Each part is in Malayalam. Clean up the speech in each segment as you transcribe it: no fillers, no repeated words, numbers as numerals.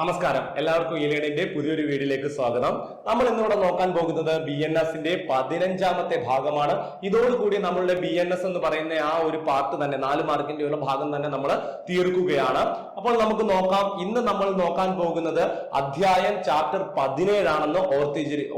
നമസ്കാരം, എല്ലാവർക്കും ഇലേണിന്റെ പുതിയൊരു വീഡിയോയിലേക്ക് സ്വാഗതം. നമ്മൾ ഇന്നിവിടെ നോക്കാൻ പോകുന്നത് BNSന്റെ 15ാമത്തെ ഭാഗമാണ്. ഇതോടുകൂടി നമ്മളുടെ BNS എന്ന് പറയുന്ന ആ ഒരു പാർട്ട് തന്നെ 4 മാർക്കിന്റെ ഉള്ള ഭാഗം തന്നെ നമ്മൾ തീർക്കുകയാണ്. അപ്പോൾ നമുക്ക് നോക്കാം. ഇന്ന് നമ്മൾ നോക്കാൻ പോകുന്നത് അധ്യായം ചാപ്റ്റർ 17 ആണെന്ന്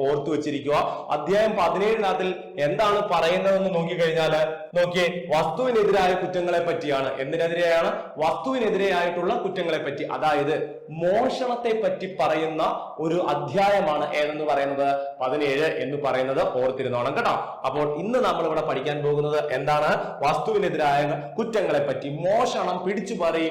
ഓർത്തു വെച്ചിരിക്കുക. അധ്യായം 17 എന്താണ് പറയുന്നതെന്ന് നോക്കിക്കഴിഞ്ഞാൽ നോക്കിയേ, വസ്തുവിനെതിരായ കുറ്റങ്ങളെ പറ്റിയാണ്. എന്തിനെതിരെയാണ്? വസ്തുവിനെതിരെയായിട്ടുള്ള കുറ്റങ്ങളെ പറ്റി, അതായത് മോഷണത്തെ പറ്റി പറയുന്ന ഒരു അധ്യായമാണ് ഏതെന്ന് പറയുന്നത് 17 എന്ന് പറയുന്നത് ഓർത്തിരുന്നോണം കേട്ടോ. അപ്പോൾ ഇന്ന് നമ്മൾ ഇവിടെ പഠിക്കാൻ പോകുന്നത് എന്താണ്? വസ്തുവിനെതിരായ കുറ്റങ്ങളെ പറ്റി, മോഷണം, പിടിച്ചുപറി,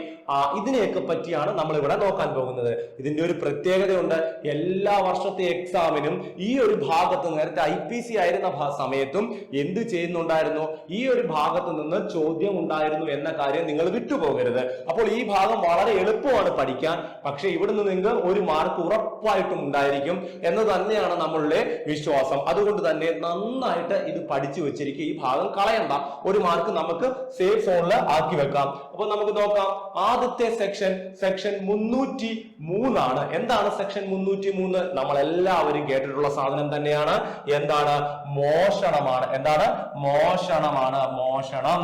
ഇതിനെയൊക്കെ പറ്റിയാണ് നമ്മൾ ഇവിടെ നോക്കാൻ പോകുന്നത്. ഇതിന്റെ ഒരു പ്രത്യേകതയുണ്ട്. എല്ലാ വർഷത്തെ എക്സാമിനും ഈ ഒരു ഭാഗത്ത്, നേരത്തെ IPC ആയിരുന്ന സമയത്തും എന്ത് ചെയ്യുന്നുണ്ടായിരുന്നു? ഈ ഒരു ഭാഗത്ത് നിന്ന് ചോദ്യം ഉണ്ടായിരുന്നു എന്ന കാര്യം നിങ്ങൾ വിട്ടുപോകരുത്. അപ്പോൾ ഈ ഭാഗം വളരെ എളുപ്പമാണ് പഠിക്കാൻ. പക്ഷെ ഇവിടുന്ന് നിങ്ങൾക്ക് ഒരു മാർക്ക് ഉറപ്പായിട്ടും ഉണ്ടായിരിക്കും എന്ന് തന്നെയാണ് നമ്മളുടെ വിശ്വാസം. അതുകൊണ്ട് തന്നെ നന്നായിട്ട് ഇത് പഠിച്ചു വെച്ചിരിക്കും. ഈ ഭാഗം കളയണ്ട. ഒരു മാർക്ക് നമുക്ക് സേഫ് സോണിൽ ആക്കി വെക്കാം. അപ്പൊ നമുക്ക് നോക്കാം. ആദ്യത്തെ സെക്ഷൻ 303 ആണ്. എന്താണ് സെക്ഷൻ 303? നമ്മൾ എല്ലാവരും കേട്ടിട്ടുള്ള സാധനം തന്നെയാണ്. എന്താണ്? മോഷണമാണ്. എന്താണ്? മോഷണമാണ്. മോഷണം.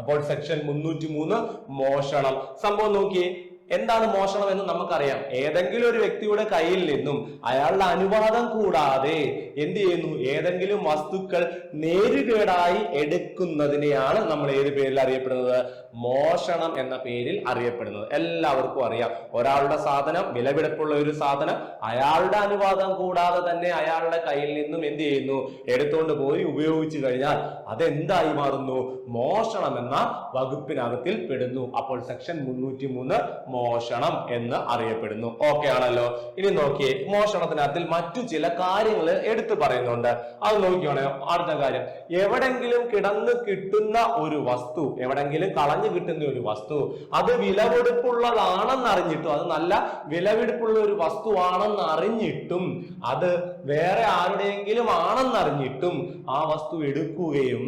അപ്പോൾ സെക്ഷൻ 303 മോഷണം. സംഭവം നോക്കിയേ, എന്താണ് മോഷണം എന്ന് നമുക്കറിയാം. ഏതെങ്കിലും ഒരു വ്യക്തിയുടെ കയ്യിൽ നിന്നും അയാളുടെ അനുവാദം കൂടാതെ എന്ത് ചെയ്യുന്നു? ഏതെങ്കിലും വസ്തുക്കൾ നേരുകേടായി എടുക്കുന്നതിനെയാണ് നമ്മൾ ഏത് പേരിൽ അറിയപ്പെടുന്നത്? മോഷണം എന്ന പേരിൽ അറിയപ്പെടുന്നത്. എല്ലാവർക്കും അറിയാം. ഒരാളുടെ സാധനം, വിലപിടിപ്പുള്ള ഒരു സാധനം, അയാളുടെ അനുവാദം കൂടാതെ തന്നെ അയാളുടെ കയ്യിൽ നിന്നും എന്ത് ചെയ്യുന്നു? എടുത്തുകൊണ്ട് പോയി ഉപയോഗിച്ചു കഴിഞ്ഞാൽ അതെന്തായി മാറുന്നു? മോഷണം എന്ന വകുപ്പിനകത്തിൽ പെടുന്നു. അപ്പോൾ സെക്ഷൻ 303 മോഷണം എന്ന് അറിയപ്പെടുന്നു. ഓക്കെ ആണല്ലോ. ഇനി നോക്കിയേ, മോഷണത്തിനകത്ത് മറ്റു ചില കാര്യങ്ങൾ എടുത്തു പറയുന്നുണ്ട്. അത് നോക്കിയോണേ. അടുത്ത കാര്യം, എവിടെങ്കിലും കിടന്ന് കിട്ടുന്ന ഒരു വസ്തു, എവിടെങ്കിലും കളഞ്ഞു കിട്ടുന്ന ഒരു വസ്തു, അത് വിലപിടിപ്പുള്ളതാണെന്ന് അറിഞ്ഞിട്ടും, അത് നല്ല വിലപിടിപ്പുള്ള ഒരു വസ്തുവാണെന്ന് അറിഞ്ഞിട്ടും, അത് വേറെ ആരുടെയെങ്കിലും ആണെന്നറിഞ്ഞിട്ടും ആ വസ്തു എടുക്കുകയും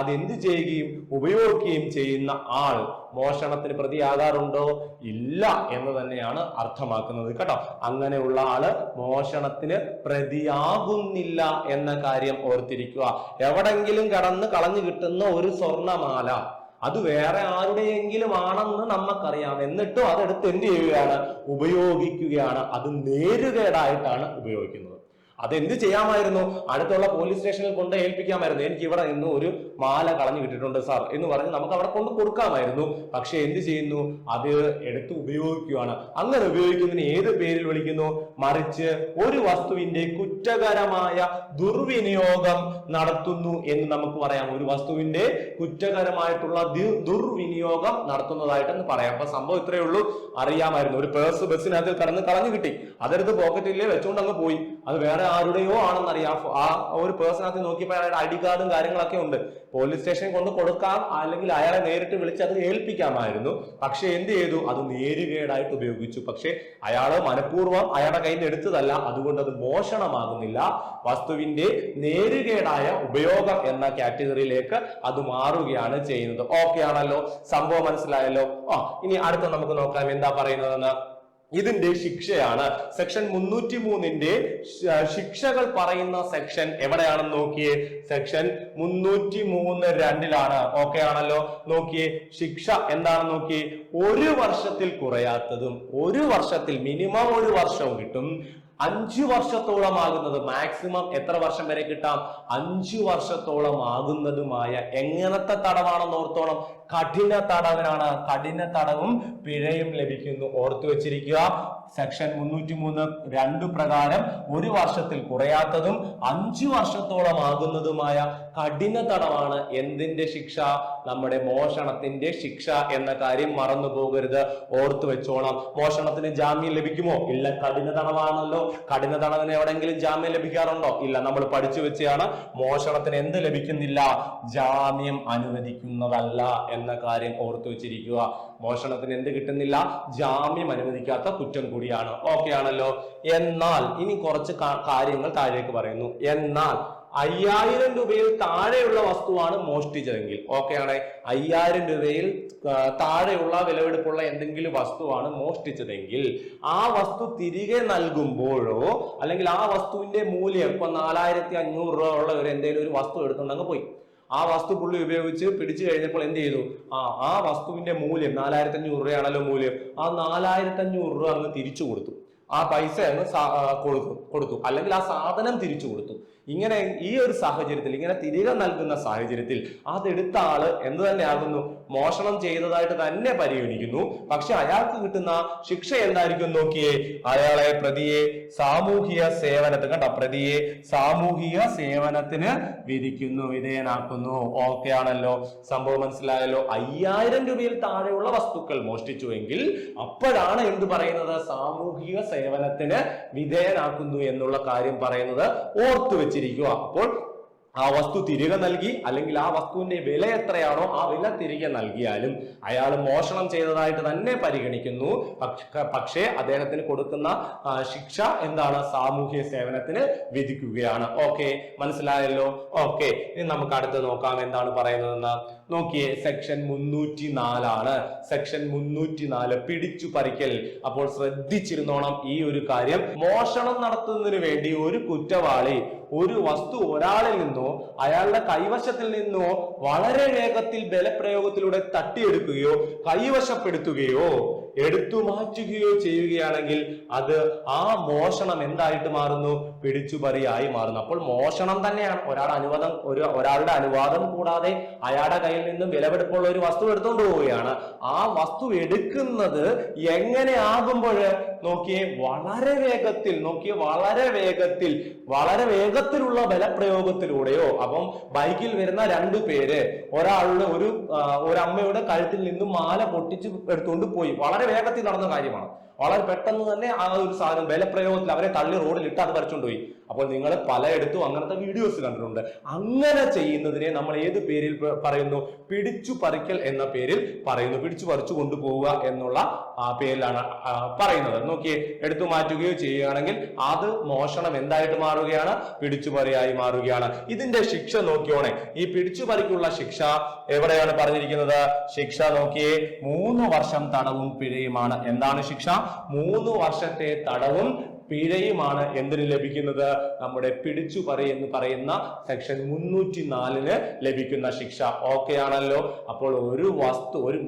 അതെന്ത് ചെയ്യുകയും ഉപയോഗിക്കുകയും ചെയ്യുന്ന ആൾ മോഷണത്തിന് പ്രതിയാകാറുണ്ടോ? ഇല്ല എന്ന് തന്നെയാണ് അർത്ഥമാക്കുന്നത് കേട്ടോ. അങ്ങനെയുള്ള ആള് മോഷണത്തിന് പ്രതിയാകുന്നില്ല എന്ന കാര്യം ഓർത്തിരിക്കുക. എവിടെങ്കിലും കളഞ്ഞു കിട്ടുന്ന ഒരു സ്വർണമാല, അത് വേറെ ആരുടെയെങ്കിലും ആണെന്ന് നമുക്കറിയാം, എന്നിട്ടും അതെടുത്ത് എന്ത് ചെയ്യുകയാണ്? ഉപയോഗിക്കുകയാണ്. അത് നേരുകേടായിട്ടാണ് ഉപയോഗിക്കുന്നത്. അതെന്ത് ചെയ്യാമായിരുന്നു? അടുത്തുള്ള പോലീസ് സ്റ്റേഷനിൽ കൊണ്ട് ഏൽപ്പിക്കാമായിരുന്നു. എനിക്ക് ഇവിടെ നിന്ന് ഒരു മാല കളഞ്ഞു കിട്ടിയിട്ടുണ്ട് സാർ എന്ന് പറഞ്ഞ് നമുക്ക് അവിടെ കൊണ്ട് കൊടുക്കാമായിരുന്നു. പക്ഷെ എന്ത് ചെയ്യുന്നു? അത് എടുത്ത് ഉപയോഗിക്കുകയാണ്. അങ്ങനെ ഉപയോഗിക്കുന്നതിന് ഏത് പേരിൽ വിളിക്കുന്നു? മറിച്ച് ഒരു വസ്തുവിന്റെ കുറ്റകരമായ ദുർവിനിയോഗം നടത്തുന്നു എന്ന് നമുക്ക് പറയാം. ഒരു വസ്തുവിന്റെ കുറ്റകരമായിട്ടുള്ള ദുർവിനിയോഗം നടത്തുന്നതായിട്ടെന്ന് പറയാം. അപ്പൊ സംഭവം ഇത്രയേ ഉള്ളൂ. അറിയാമായിരുന്നു. ഒരു പേഴ്സ് ബസ്സിനകത്ത് കളഞ്ഞു കിട്ടി, അതെടുത്ത് പോക്കറ്റിലേ വെച്ചുകൊണ്ട് അങ്ങ് പോയി. അത് വേറെ ആരുടെയോ ആണെന്നറിയാം. ആ ഒരു പേഴ്സണകത്ത് നോക്കിയപ്പോൾ അയാളുടെ ഐഡി കാർഡും കാര്യങ്ങളൊക്കെ ഉണ്ട്. പോലീസ് സ്റ്റേഷനിൽ കൊണ്ട് കൊടുക്കാം, അല്ലെങ്കിൽ അയാളെ നേരിട്ട് വിളിച്ച് അത് ഏൽപ്പിക്കാമായിരുന്നു. പക്ഷെ എന്ത് ചെയ്തു? അത് നേരുകേടായിട്ട് ഉപയോഗിച്ചു. പക്ഷെ അയാള് മനഃപൂർവ്വം അയാളുടെ കയ്യിൽ നിന്ന് എടുത്തതല്ല. അതുകൊണ്ട് അത് മോഷണമാകുന്നില്ല. വസ്തുവിന്റെ നേരുകേടായ ഉപയോഗം എന്ന കാറ്റഗറിയിലേക്ക് അത് മാറുകയാണ് ചെയ്യുന്നത്. ഓക്കെ ആണല്ലോ. സംഭവം മനസ്സിലായല്ലോ. ഇനി അടുത്ത നമുക്ക് നോക്കാം എന്താ പറയുന്നതെന്ന്. ഇതിന്റെ ശിക്ഷയാണ് സെക്ഷൻ 303 ശിക്ഷകൾ പറയുന്ന സെക്ഷൻ എവിടെയാണെന്ന് നോക്കിയേ. സെക്ഷൻ 303(2) ഓക്കെ ആണല്ലോ. നോക്കിയേ, ശിക്ഷ എന്താണെന്ന് നോക്കിയേ. 1 വർഷത്തിൽ കുറയാത്തതും, 1 വർഷത്തിൽ മിനിമം 1 വർഷവും കിട്ടും, 5 വർഷത്തോളം ആകുന്നത്, മാക്സിമം എത്ര വർഷം വരെ കിട്ടാം? 5 വർഷത്തോളം ആകുന്നതുമായ എങ്ങനത്തെ തടവാണെന്ന് ഓർത്തോണം. കഠിന തടവിനാണ്. കഠിന തടവും പിഴയും ലഭിക്കുന്നു. ഓർത്തു വെച്ചിരിക്കുക. സെക്ഷൻ 303(2) പ്രകാരം 1 വർഷത്തിൽ കുറയാത്തതും 5 വർഷത്തോളം ആകുന്നതുമായ കഠിന തടവാണ് എന്തിന്റെ ശിക്ഷ? നമ്മുടെ മോഷണത്തിന്റെ ശിക്ഷ എന്ന കാര്യം മറന്നു പോകരുത്. ഓർത്തു വെച്ചോണം. മോഷണത്തിന് ജാമ്യം ലഭിക്കുമോ? ഇല്ല, കഠിന തടവാണല്ലോ. കഠിന തടവിന് എവിടെങ്കിലും ജാമ്യം ലഭിക്കാറുണ്ടോ? ഇല്ല. നമ്മൾ പഠിച്ചു വെച്ചാണ്. മോഷണത്തിന് എന്ത് ലഭിക്കുന്നില്ല? ജാമ്യം അനുവദിക്കുന്നതല്ല എന്ന കാര്യം ഓർത്തു വെച്ചിരിക്കുക. മോഷണത്തിന് എന്ത് കിട്ടുന്നില്ല? ജാമ്യം അനുവദിക്കാത്ത കുറ്റം കൂടിയാണ്. ഓക്കെ ആണല്ലോ. എന്നാൽ ഇനി കുറച്ച് കാര്യങ്ങൾ താഴേക്ക് പറയുന്നു. എന്നാൽ 5000 രൂപയിൽ താഴെയുള്ള വസ്തുവാണ് മോഷ്ടിച്ചതെങ്കിൽ, ഓക്കെ ആണ്, 5000 രൂപയിൽ താഴെയുള്ള വിലപിടിപ്പുള്ള എന്തെങ്കിലും വസ്തുവാണ് മോഷ്ടിച്ചതെങ്കിൽ ആ വസ്തു തിരികെ നൽകുമ്പോഴോ അല്ലെങ്കിൽ ആ വസ്തുവിന്റെ മൂല്യം ഇപ്പൊ 4500 രൂപ ഉള്ള ഒരു എന്തെങ്കിലും ഒരു വസ്തു എടുത്തുകൊണ്ടങ്ങ് പോയി, ആ വസ്തു പുള്ളി ഉപയോഗിച്ച് പിടിച്ചു കഴിഞ്ഞപ്പോൾ എന്ത് ചെയ്തു, ആ വസ്തുവിന്റെ മൂല്യം 4500 രൂപയാണല്ലോ മൂല്യം, ആ 4500 രൂപ അങ്ങ് തിരിച്ചു കൊടുത്തു, ആ പൈസ അങ്ങ് കൊടുത്തു അല്ലെങ്കിൽ ആ സാധനം തിരിച്ചു കൊടുത്തു. ഇങ്ങനെ ഈ ഒരു സാഹചര്യത്തിൽ, ഇങ്ങനെ തിരികെ നൽകുന്ന സാഹചര്യത്തിൽ അതെടുത്ത ആള് എന്ത് തന്നെ ആകുന്നു, മോഷണം ചെയ്തതായിട്ട് തന്നെ പരിഗണിക്കുന്നു. പക്ഷെ അയാൾക്ക് കിട്ടുന്ന ശിക്ഷ എന്തായിരിക്കും നോക്കിയേ, അയാളെ പ്രതിയെ സാമൂഹിക സേവനത്തിന്, കണ്ട, പ്രതിയെ സാമൂഹിക സേവനത്തിന് വിധിക്കുന്നു, വിധേയനാക്കുന്നു. ഓക്കെ ആണല്ലോ, സംഭവം മനസ്സിലായല്ലോ. 5000 രൂപയിൽ താഴെയുള്ള വസ്തുക്കൾ മോഷ്ടിച്ചുവെങ്കിൽ അപ്പോഴാണ് എന്ത് പറയുന്നത്, സാമൂഹിക സേവനത്തിന് വിധേയനാക്കുന്നു എന്നുള്ള കാര്യം പറയുന്നത് ഓർത്തു വെച്ചിരിക്കുക. അപ്പോൾ ആ വസ്തു തിരികെ നൽകി അല്ലെങ്കിൽ ആ വസ്തുവിന്റെ വില എത്രയാണോ ആ വില തിരികെ നൽകിയാലും അയാൾ മോഷണം ചെയ്തതായിട്ട് തന്നെ പരിഗണിക്കുന്നു. പക്ഷേ അദ്ദേഹത്തിന് കൊടുക്കുന്ന ശിക്ഷ എന്താണ്, സാമൂഹ്യ സേവനത്തിന് വിധിക്കുകയാണ്. ഓക്കെ, മനസ്സിലായല്ലോ. ഓക്കെ, ഇനി നമുക്ക് അടുത്ത് നോക്കാം എന്താണ് പറയുന്നതെന്ന്. നോക്കിയേ, സെക്ഷൻ 304 ആണ്. സെക്ഷൻ 304 പിടിച്ചു പറിക്കൽ. അപ്പോൾ ശ്രദ്ധിച്ചിരുന്നോണം ഈ ഒരു കാര്യം. മോഷണം നടത്തുന്നതിന് വേണ്ടി ഒരു കുറ്റവാളി ഒരു വസ്തു ഒരാളിൽ നിന്നോ അയാളുടെ കൈവശത്തിൽ നിന്നോ വളരെ വേഗത്തിൽ ബലപ്രയോഗത്തിലൂടെ തട്ടിയെടുക്കുകയോ കൈവശപ്പെടുത്തുകയോ എടുത്തു മാറ്റുകയോ ചെയ്യുകയാണെങ്കിൽ അത് ആ മോഷണം എന്തായിട്ട് മാറുന്നു, പിടിച്ചുപറിയായി മാറുന്നു. അപ്പോൾ മോഷണം തന്നെയാണ്. ഒരാളുടെ അനുവാദം കൂടാതെ അയാളുടെ കയ്യിൽ നിന്നും വിലപിടിപ്പുള്ള ഒരു വസ്തു എടുത്തുകൊണ്ട് പോവുകയാണ്. ആ വസ്തു എടുക്കുന്നത് എങ്ങനെ ആകുമ്പോൾ നോക്കിയേ, വളരെ വേഗത്തിലുള്ള ബലപ്രയോഗത്തിലൂടെയോ. അപ്പം ബൈക്കിൽ വരുന്ന 2 പേര് ഒരാളുടെ ഒരു അമ്മയുടെ കഴുത്തിൽ നിന്നും മാല പൊട്ടിച്ച് എടുത്തുകൊണ്ട് പോയി. വളരെ വേഗത്തിൽ നടന്ന കാര്യമാണ്. വളരെ പെട്ടെന്ന് തന്നെ ആ ഒരു സാധനം ബലപ്രയോഗത്തിൽ അവരെ തള്ളി റോഡിൽ ഇട്ട് അത് പറിച്ചുകൊണ്ട് പോയി. അപ്പോൾ നിങ്ങൾ പലയിടത്തും അങ്ങനത്തെ വീഡിയോസ് കണ്ടിട്ടുണ്ട്. അങ്ങനെ ചെയ്യുന്നതിനെ നമ്മൾ ഏത് പേരിൽ പറയുന്നു, പിടിച്ചു പറിക്കൽ എന്ന പേരിൽ പറയുന്നു. പിടിച്ചു പറിച്ചു കൊണ്ടുപോവുക എന്നുള്ള പേരിലാണ് പറയുന്നത്. നോക്കിയേ, എടുത്തു മാറ്റുകയോ ചെയ്യുകയാണെങ്കിൽ അത് മോഷണം എന്തായിട്ട് മാറുകയാണ്, പിടിച്ചുപറിയായി മാറുകയാണ്. ഇതിന്റെ ശിക്ഷ നോക്കിയോണേ, ഈ പിടിച്ചുപറിക്കുള്ള ശിക്ഷ എവിടെയാണ് പറഞ്ഞിരിക്കുന്നത്? ശിക്ഷ നോക്കിയേ, 3 വർഷം തടവും പിഴയുമാണ്. എന്താണ് ശിക്ഷ? 3 വർഷത്തെ തടവും പിഴയുമാണ് എന്തിന് ലഭിക്കുന്നത്, നമ്മുടെ പിടിച്ചുപറി എന്ന് പറയുന്ന സെക്ഷൻ 304 ലഭിക്കുന്ന ശിക്ഷ. ഓക്കെ ആണല്ലോ. അപ്പോൾ ഒരു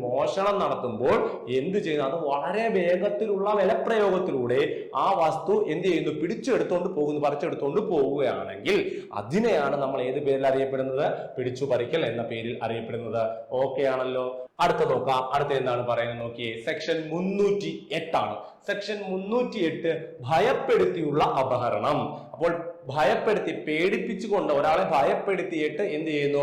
മോഷണം നടത്തുമ്പോൾ എന്ത് ചെയ്യുന്നു, അത് വളരെ വേഗത്തിലുള്ള ബലപ്രയോഗത്തിലൂടെ ആ വസ്തു എന്ത് ചെയ്യുന്നു, പറിച്ചെടുത്തോണ്ട് പോവുകയാണെങ്കിൽ അതിനെയാണ് നമ്മൾ ഏത് പേരിൽ അറിയപ്പെടുന്നത്, പിടിച്ചുപറിക്കൽ എന്ന പേരിൽ അറിയപ്പെടുന്നത്. ഓക്കെ ആണല്ലോ. അടുത്ത നോക്കാം. അടുത്ത എന്താണ് പറയുന്നത് നോക്കിയേ, സെക്ഷൻ 308 ആണ്. സെക്ഷൻ 308 ഭയപ്പെടുത്തിയുള്ള അപഹരണം. അപ്പോൾ പേടിപ്പിച്ചുകൊണ്ട് ഒരാളെ ഭയപ്പെടുത്തിയിട്ട് എന്ത് ചെയ്യുന്നു,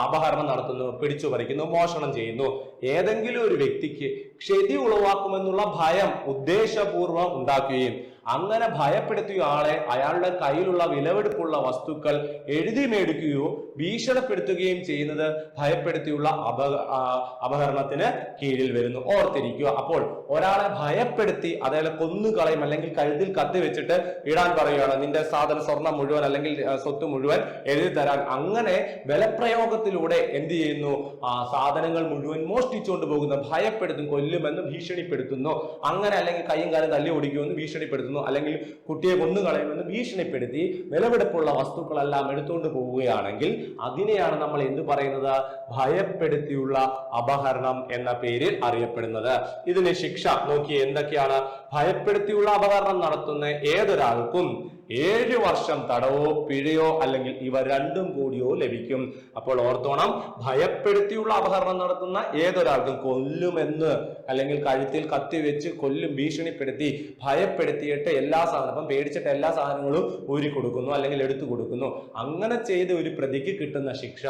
അപഹരണം നടത്തുന്നു, പിടിച്ചു പറിക്കുന്നു, മോഷണം ചെയ്യുന്നു. ഏതെങ്കിലും ഒരു വ്യക്തിക്ക് ക്ഷതി ഉളവാക്കുമെന്നുള്ള ഭയം ഉദ്ദേശപൂർവം ഉണ്ടാക്കുകയും അങ്ങനെ ഭയപ്പെടുത്തിയ ആളെ അയാളുടെ കയ്യിലുള്ള വിലപിടിപ്പുള്ള വസ്തുക്കൾ എഴുതി മേടിക്കുകയോ ഭീഷണിപ്പെടുത്തുകയും ചെയ്യുന്നത് ഭയപ്പെടുത്തിയുള്ള അപഹരണത്തിന് കീഴിൽ വരുന്നു. ഓർത്തിരിക്കുക. അപ്പോൾ ഒരാളെ ഭയപ്പെടുത്തി അതായത് കൊന്നുകളയും അല്ലെങ്കിൽ കഴുത്തിൽ കത്തി വെച്ചിട്ട് ഇടാൻ പറയുകയാണ്, നിന്റെ സ്വർണം മുഴുവൻ അല്ലെങ്കിൽ സ്വത്ത് മുഴുവൻ എഴുതി തരാൻ. അങ്ങനെ ബലപ്രയോഗത്തിലൂടെ എന്ത് ചെയ്യുന്നു, സാധനങ്ങൾ മുഴുവൻ മോഷ്ടിച്ചുകൊണ്ട് പോകുന്നു, ഭയപ്പെടുത്തുന്നു, കൊല്ലുമെന്ന് ഭീഷണിപ്പെടുത്തുന്നു. അങ്ങനെ അല്ലെങ്കിൽ കൈയും കാലും തല്ലി ഓടിക്കുമെന്ന് ഭീഷണിപ്പെടുത്തുന്നു, അല്ലെങ്കിൽ കുട്ടിയെ കൊന്നുകളയുമെന്ന് ഭീഷണിപ്പെടുത്തി വിലപിടിപ്പുള്ള വസ്തുക്കളെല്ലാം എടുത്തുകൊണ്ട് പോവുകയാണെങ്കിൽ അതിനെയാണ് നമ്മൾ എന്ത് പറയുന്നത്, ഭയപ്പെടുത്തിയുള്ള അപഹരണം എന്ന പേരിൽ അറിയപ്പെടുന്നത്. ഇതിന് ശിക്ഷ നോക്കിയേ എന്തൊക്കെയാണ്. ഭയപ്പെടുത്തിയുള്ള അപഹരണം നടത്തുന്ന ഏതൊരാൾക്കും 7 വർഷം തടവോ പിഴയോ അല്ലെങ്കിൽ ഇവ രണ്ടും കൂടിയോ ലഭിക്കും. അപ്പോൾ ഓർത്തോണം, ഭയപ്പെടുത്തിയുള്ള അപഹരണം നടത്തുന്ന ഏതൊരാൾക്കും കൊല്ലുമെന്ന് അല്ലെങ്കിൽ കഴുത്തിൽ കത്തി വെച്ച് കൊല്ലും ഭീഷണിപ്പെടുത്തി ഭയപ്പെടുത്തിയിട്ട് എല്ലാ സാധനവും പേടിച്ചിട്ട് എല്ലാ സാധനങ്ങളും ഊരി കൊടുക്കുന്നു അല്ലെങ്കിൽ എടുത്തു കൊടുക്കുന്നു. അങ്ങനെ ചെയ്ത് ഒരു പ്രതിക്ക് കിട്ടുന്ന ശിക്ഷ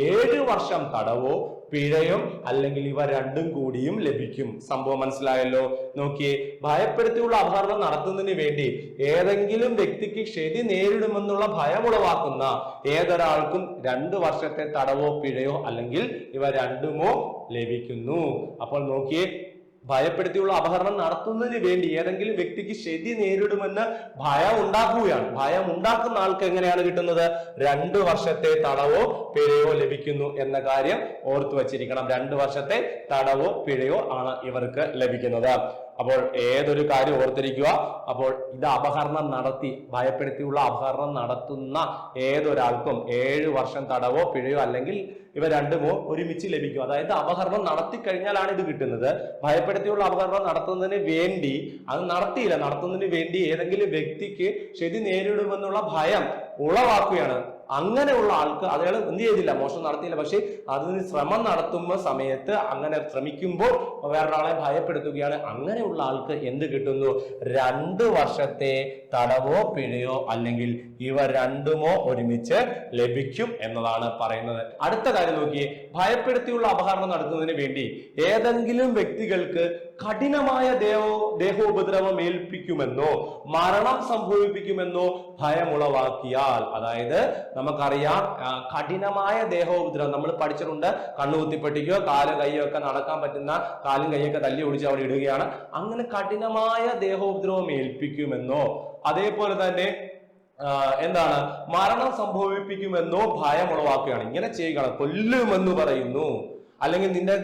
7 വർഷം തടവോ പിഴയോ അല്ലെങ്കിൽ ഇവ രണ്ടും കൂടിയും ലഭിക്കും. സംഭവം മനസ്സിലായല്ലോ. നോക്കിയേ, ഭയപ്പെടുത്തിയുള്ള അപഹരണം നടത്തുന്നതിന് വേണ്ടി ഏതെങ്കിലും വ്യക്തിക്ക് ക്ഷതി നേരിടുമെന്നുള്ള ഭയമുളവാക്കുന്ന ഏതൊരാൾക്കും 2 വർഷത്തെ തടവോ പിഴയോ അല്ലെങ്കിൽ ഇവ രണ്ടുമോ ലഭിക്കുന്നു. അപ്പോൾ നോക്കിയേ, ഭയപ്പെടുത്തിയുള്ള അപഹരണം നടത്തുന്നതിന് വേണ്ടി ഏതെങ്കിലും വ്യക്തിക്ക് ക്ഷതി നേരിടുമെന്ന് ഭയം ഉണ്ടാക്കുകയാണ്. ഭയം ഉണ്ടാക്കുന്ന ആൾക്ക് എങ്ങനെയാണ് കിട്ടുന്നത്? 2 വർഷത്തെ തടവോ പിഴയോ ലഭിക്കുന്നു എന്ന കാര്യം ഓർത്തു വച്ചിരിക്കണം. 2 വർഷത്തെ തടവോ പിഴയോ ആണ് ഇവർക്ക് ലഭിക്കുന്നത്. അപ്പോൾ ഏതൊരു കാര്യം ഓർത്തിരിക്കുക. അപ്പോൾ ഇത് അപഹരണം നടത്തി ഭയപ്പെടുത്തിയുള്ള അപഹരണം നടത്തുന്ന ഏതൊരാൾക്കും 7 വർഷം തടവോ പിഴയോ അല്ലെങ്കിൽ ഇവ രണ്ടുമോ ഒരുമിച്ച് ലഭിക്കും. അതായത് അപഹരണം നടത്തി കഴിഞ്ഞാലാണ് ഇത് കിട്ടുന്നത്. ഭയപ്പെടുത്തിയുള്ള അപഹരണം നടത്തുന്നതിന് വേണ്ടി അത് നടത്തിയില്ല, നടത്തുന്നതിന് വേണ്ടി ഏതെങ്കിലും വ്യക്തിക്ക് ക്ഷതി നേരിടുമെന്നുള്ള ഭയം ഉളവാക്കുകയാണ്. അങ്ങനെയുള്ള ആൾക്ക് അയാൾ എന്ത് ചെയ്തില്ല, മോഷണം നടത്തിയില്ല, പക്ഷെ അതിന് ശ്രമം നടത്തുന്ന സമയത്ത് അങ്ങനെ ശ്രമിക്കുമ്പോൾ വേറൊരാളെ ഭയപ്പെടുത്തുകയാണ്. അങ്ങനെയുള്ള ആൾക്ക് എന്ത് കിട്ടുന്നു? 2 വർഷത്തെ തടവോ പിഴയോ അല്ലെങ്കിൽ ഇവ രണ്ടുമോ ഒരുമിച്ച് ലഭിക്കും എന്നതാണ് പറയുന്നത്. അടുത്ത കാര്യം നോക്കിയേ. ഭയപ്പെടുത്തിയുള്ള അപഹരണം നടത്തുന്നതിന് വേണ്ടി ഏതെങ്കിലും വ്യക്തികൾക്ക് കഠിനമായ ദേഹോപദ്രവം ഏൽപ്പിക്കുമെന്നോ മരണം സംഭവിപ്പിക്കുമെന്നോ ഭയമുളവാക്കിയാൽ, അതായത് നമുക്കറിയാം കഠിനമായ ദേഹോപദ്രവം നമ്മൾ പഠിച്ചിട്ടുണ്ട്. കണ്ണുകുത്തിപ്പെട്ടിക്കോ കാലും കയ്യോ ഒക്കെ നടക്കാൻ പറ്റുന്ന കാലും കൈയൊക്കെ തല്ലി ഒടിച്ച് അവിടെ ഇടുകയാണ്. അങ്ങനെ കഠിനമായ ദേഹോപദ്രവം ഏൽപ്പിക്കുമെന്നോ അതേപോലെ തന്നെ എന്താണ് മരണം സംഭവിപ്പിക്കുമെന്നോ ഭയമുളവാക്കുകയാണ്. ഇങ്ങനെ ചെയ്യുകയാണ്. കൊല്ലുമെന്ന് പറയുന്നു, അല്ലെങ്കിൽ നിന്റെ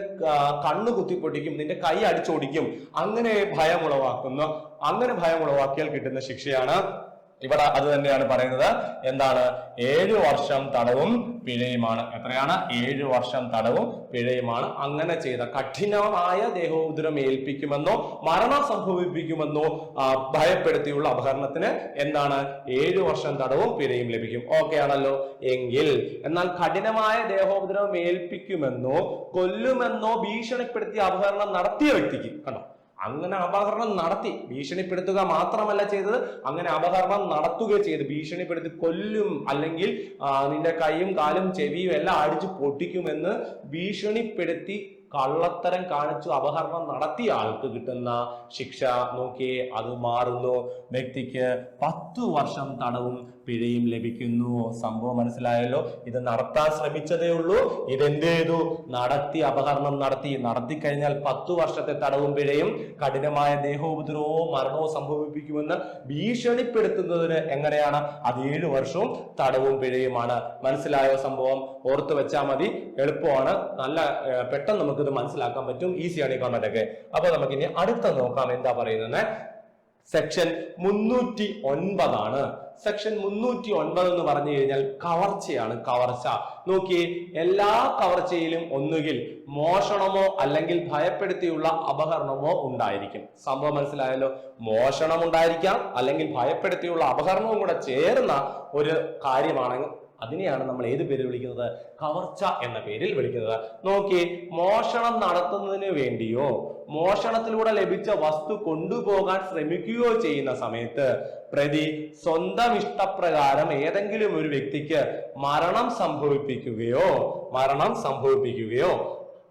കണ്ണ് കുത്തിപ്പൊട്ടിക്കും, നിന്റെ കൈ അടിച്ചോടിക്കും, അങ്ങനെ ഭയമുളവാക്കുന്നു. അങ്ങനെ ഭയമുളവാക്കിയാൽ കിട്ടുന്ന ശിക്ഷയാണ് ഇവിടെ അത് തന്നെയാണ് പറയുന്നത്. എന്താണ്? 7 വർഷം തടവും പിഴയുമാണ്. എത്രയാണ്? 7 വർഷം തടവും പിഴയുമാണ്. അങ്ങനെ ചെയ്ത കഠിനമായ ദേഹോപദ്രവം ഏൽപ്പിക്കുമെന്നോ മരണം സംഭവിപ്പിക്കുമെന്നോ ഭയപ്പെടുത്തിയുള്ള അപഹരണത്തിന് എന്താണ്? 7 വർഷം തടവും പിഴയും ലഭിക്കും. ഓക്കെ ആണല്ലോ എങ്കിൽ. എന്നാൽ കഠിനമായ ദേഹോപദ്രവം ഏൽപ്പിക്കുമെന്നോ കൊല്ലുമെന്നോ ഭീഷണിപ്പെടുത്തി അപഹരണം നടത്തിയ വ്യക്തിക്ക്, കണ്ടോ, അങ്ങനെ അപഹരണം നടത്തി, ഭീഷണിപ്പെടുത്തുക മാത്രമല്ല ചെയ്തത്, അങ്ങനെ അപഹരണം നടത്തുക ചെയ്ത് ഭീഷണിപ്പെടുത്തി കൊല്ലും, അല്ലെങ്കിൽ നിന്റെ കൈയും കാലും ചെവിയും എല്ലാം അടിച്ചു പൊട്ടിക്കുമെന്ന് ഭീഷണിപ്പെടുത്തി കള്ളത്തരം കാണിച്ചു അപഹരണം നടത്തിയ ആൾക്ക് കിട്ടുന്ന ശിക്ഷ നോക്കിയേ, അത് മാറുന്നു. വ്യക്തിക്ക് 10 വർഷം തടവും പിഴയും ലഭിക്കുന്നു. സംഭവം മനസ്സിലായല്ലോ. ഇത് നടത്താൻ ശ്രമിച്ചതേ ഉള്ളൂ. ഇതെന്ത് ചെയ്തു? നടത്തി, അപഹരണം നടത്തി കഴിഞ്ഞാൽ 10 വർഷത്തെ തടവും പിഴയും കഠിനമായ ദേഹോപദ്രവവും മരണവും സംഭവിപ്പിക്കുമെന്ന് ഭീഷണിപ്പെടുത്തുന്നതിന് എങ്ങനെയാണ്? അത് 7 വർഷവും തടവും പിഴയുമാണ്. മനസ്സിലായോ? സംഭവം ഓർത്തു വെച്ചാൽ മതി, എളുപ്പമാണ്. നല്ല പെട്ടെന്ന് നമുക്കിത് മനസ്സിലാക്കാൻ പറ്റും. ഈസിയാണ് ഈ കമന്റ് ഒക്കെ. അപ്പൊ നമുക്കിനി അടുത്ത നോക്കാം. എന്താ പറയുന്നത്? സെക്ഷൻ 309 ആണ്. സെക്ഷൻ 309 എന്ന് പറഞ്ഞു കഴിഞ്ഞാൽ കവർച്ചയാണ്. കവർച്ച നോക്കിയേ. എല്ലാ കവർച്ചയിലും ഒന്നുകിൽ മോഷണമോ അല്ലെങ്കിൽ ഭയപ്പെടുത്തിയുള്ള അപഹരണമോ ഉണ്ടായിരിക്കും. സംഭവം മനസ്സിലായല്ലോ. മോഷണം ഉണ്ടായിരിക്കാം, അല്ലെങ്കിൽ ഭയപ്പെടുത്തിയുള്ള അപഹരണവും കൂടെ ചേർന്ന ഒരു കാര്യമാണെങ്കിൽ അതിനെയാണ് നമ്മൾ ഏത് പേര് വിളിക്കുന്നത്? കവർച്ച എന്ന പേരിൽ വിളിക്കുന്നത്. നോക്കി, മോഷണം നടത്തുന്നതിന് വേണ്ടിയോ മോഷണത്തിലൂടെ ലഭിച്ച വസ്തു കൊണ്ടുപോകാൻ ശ്രമിക്കുകയോ ചെയ്യുന്ന സമയത്ത് പ്രതി സ്വന്തം ഇഷ്ടപ്രകാരം ഏതെങ്കിലും ഒരു വ്യക്തിക്ക് മരണം സംഭവിപ്പിക്കുകയോ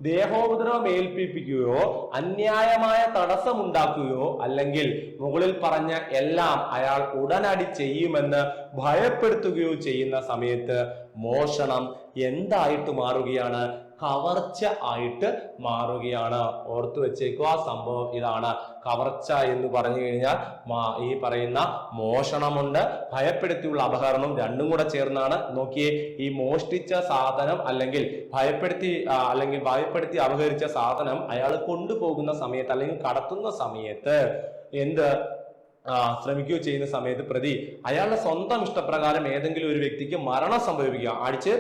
ദേഹോപദ്രവം ഏൽപ്പിക്കുകയോ അന്യായമായ തടസ്സമുണ്ടാക്കുകയോ അല്ലെങ്കിൽ മുകളിൽ പറഞ്ഞ എല്ലാം അയാൾ ഉടനടി ചെയ്യുമെന്ന് ഭയപ്പെടുത്തുകയോ ചെയ്യുന്ന സമയത്ത് മോഷണം എന്തായിട്ട് മാറുകയാണ്? കവർച്ച ആയിട്ട് മാറുകയാണ്. ഓർത്തു വെച്ചേക്കുക. സംഭവം ഇതാണ്. കവർച്ച എന്ന് പറഞ്ഞു കഴിഞ്ഞാൽ ഈ പറയുന്ന മോഷണമുണ്ട്, ഭയപ്പെടുത്തിയുള്ള അപഹരണം, രണ്ടും കൂടെ ചേർന്നാണ്. നോക്കിയേ, ഈ മോഷ്ടിച്ച സാധനം അല്ലെങ്കിൽ ഭയപ്പെടുത്തി അപഹരിച്ച സാധനം അയാൾ കൊണ്ടുപോകുന്ന സമയത്ത് അല്ലെങ്കിൽ കടത്തുന്ന സമയത്ത് ശ്രമിക്കുകയോ ചെയ്യുന്ന സമയത്ത് പ്രതി അയാളുടെ സ്വന്തം ഇഷ്ടപ്രകാരം ഏതെങ്കിലും ഒരു വ്യക്തിക്ക് മരണം സംഭവിക്കുക, അടിച്ച്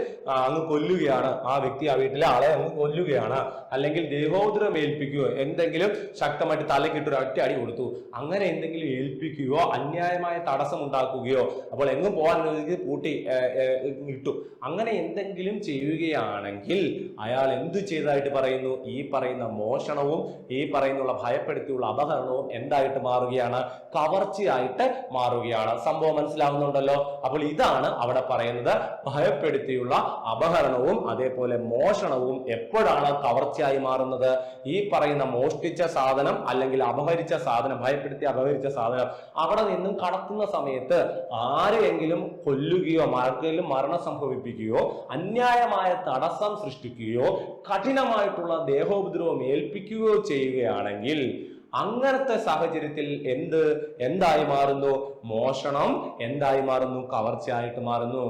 അങ്ങ് കൊല്ലുകയാണ്. ആ വ്യക്തി ആ വീട്ടിലെ ആളെ അങ്ങ് കൊല്ലുകയാണ്. അല്ലെങ്കിൽ ദേഹോപദ്രവം ഏൽപ്പിക്കുകയോ എന്തെങ്കിലും ശക്തമായിട്ട് തലക്കിട്ടൊരു ഒറ്റ അടി കൊടുത്തു, അങ്ങനെ എന്തെങ്കിലും ഏൽപ്പിക്കുകയോ അന്യായമായ തടസ്സം ഉണ്ടാക്കുകയോ, അപ്പോൾ എങ്ങും പോകാൻ പൂട്ടി ഇട്ടു, അങ്ങനെ എന്തെങ്കിലും ചെയ്യുകയാണെങ്കിൽ അയാൾ എന്തു ചെയ്തതായിട്ട് പറയുന്നു? ഈ പറയുന്ന മോഷണവും ഈ പറയുന്നുള്ള ഭയപ്പെടുത്തിയുള്ള അപഹരണവും എന്തായിട്ട് മാറുകയാണ്? കവർച്ചയായിട്ട് മാറുകയാണ്. സംഭവം മനസ്സിലാവുന്നുണ്ടല്ലോ. അപ്പോൾ ഇതാണ് അവിടെ പറയുന്നത്, ഭയപ്പെടുത്തിയുള്ള അപഹരണവും അതേപോലെ മോഷണവും എപ്പോഴാണ് കവർച്ചയായി മാറുന്നത്? ഈ പറയുന്ന മോഷ്ടിച്ച സാധനം അല്ലെങ്കിൽ അപഹരിച്ച സാധനം, ഭയപ്പെടുത്തി അപഹരിച്ച സാധനം അവിടെ നിന്നും കടത്തുന്ന സമയത്ത് ആരെയെങ്കിലും കൊല്ലുകയോ ആർക്കെങ്കിലും മരണം സംഭവിപ്പിക്കുകയോ അന്യായമായ തടസ്സം സൃഷ്ടിക്കുകയോ കഠിനമായിട്ടുള്ള ദേഹോപദ്രവം ഏൽപ്പിക്കുകയോ ചെയ്യുകയാണെങ്കിൽ അങ്ങനത്തെ സാഹചര്യത്തിൽ എന്തായി മാറുന്നു? മോഷണം എന്തായി മാറുന്നു? കവർച്ചയായിട്ട് മാറുന്നു.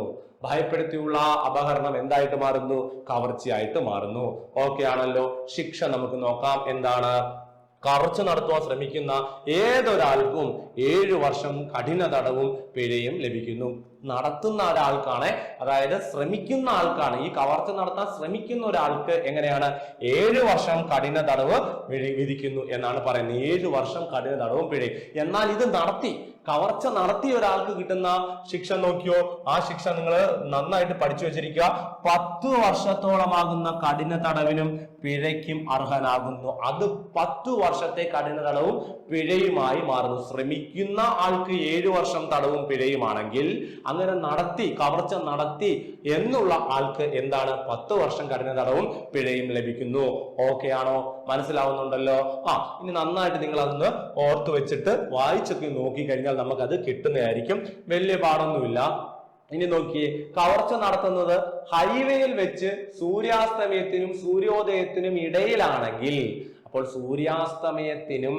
ഭയപ്പെടുത്തിയുള്ള അപഹരണം എന്തായിട്ട് മാറുന്നു? കവർച്ചയായിട്ട് മാറുന്നു. ഓക്കെ ആണല്ലോ. ശിക്ഷ നമുക്ക് നോക്കാം. എന്താണ്? കവർച്ച നടത്തുവാൻ ശ്രമിക്കുന്ന ഏതൊരാൾക്കും 7 വർഷം കഠിന തടവും പിഴയും ലഭിക്കുന്നു. നടത്തുന്ന ഒരാൾക്കാണ്, അതായത് ശ്രമിക്കുന്ന ആൾക്കാണ്, ഈ കവർച്ച നടത്താൻ ശ്രമിക്കുന്ന ഒരാൾക്ക് എങ്ങനെയാണ് 7 വർഷം കഠിന തടവ് വിധിക്കുന്നു എന്നാണ് പറയുന്നത്. 7 വർഷം കഠിന തടവും പിഴയും. എന്നാൽ ഇത് കവർച്ച നടത്തിയ ഒരാൾക്ക് കിട്ടുന്ന ശിക്ഷ നോക്കിയോ, ആ ശിക്ഷ നിങ്ങൾ നന്നായിട്ട് പഠിച്ചു വെച്ചിരിക്കുക. 10 വർഷത്തോളമാകുന്ന കഠിന തടവിനും പിഴയ്ക്കും അർഹനാകുന്നു. അത് 10 വർഷത്തെ കഠിന തടവും പിഴയുമായി മാറുന്നു. ശ്രമിക്കുന്ന ആൾക്ക് 7 വർഷം തടവും പിഴയുമാണെങ്കിൽ അങ്ങനെ കവർച്ച നടത്തി എന്നുള്ള ആൾക്ക് എന്താണ്? 10 വർഷം കഠിന തടവും പിഴയും ലഭിക്കുന്നു. ഓക്കെ ആണോ? മനസ്സിലാവുന്നുണ്ടല്ലോ. ഇനി നന്നായിട്ട് നിങ്ങൾ അതൊന്ന് ഓർത്തു വെച്ചിട്ട് വായിച്ചൊക്കെ നോക്കി കഴിഞ്ഞാൽ നമുക്കത് കിട്ടുന്നതായിരിക്കും. വലിയ പാടൊന്നുമില്ല. ഇനി നോക്കിയേ, കവർച്ച നടത്തുന്നത് ഹൈവേയിൽ വെച്ച് സൂര്യാസ്തമയത്തിനും സൂര്യോദയത്തിനും ഇടയിലാണെങ്കിൽ, അപ്പോൾ സൂര്യാസ്തമയത്തിനും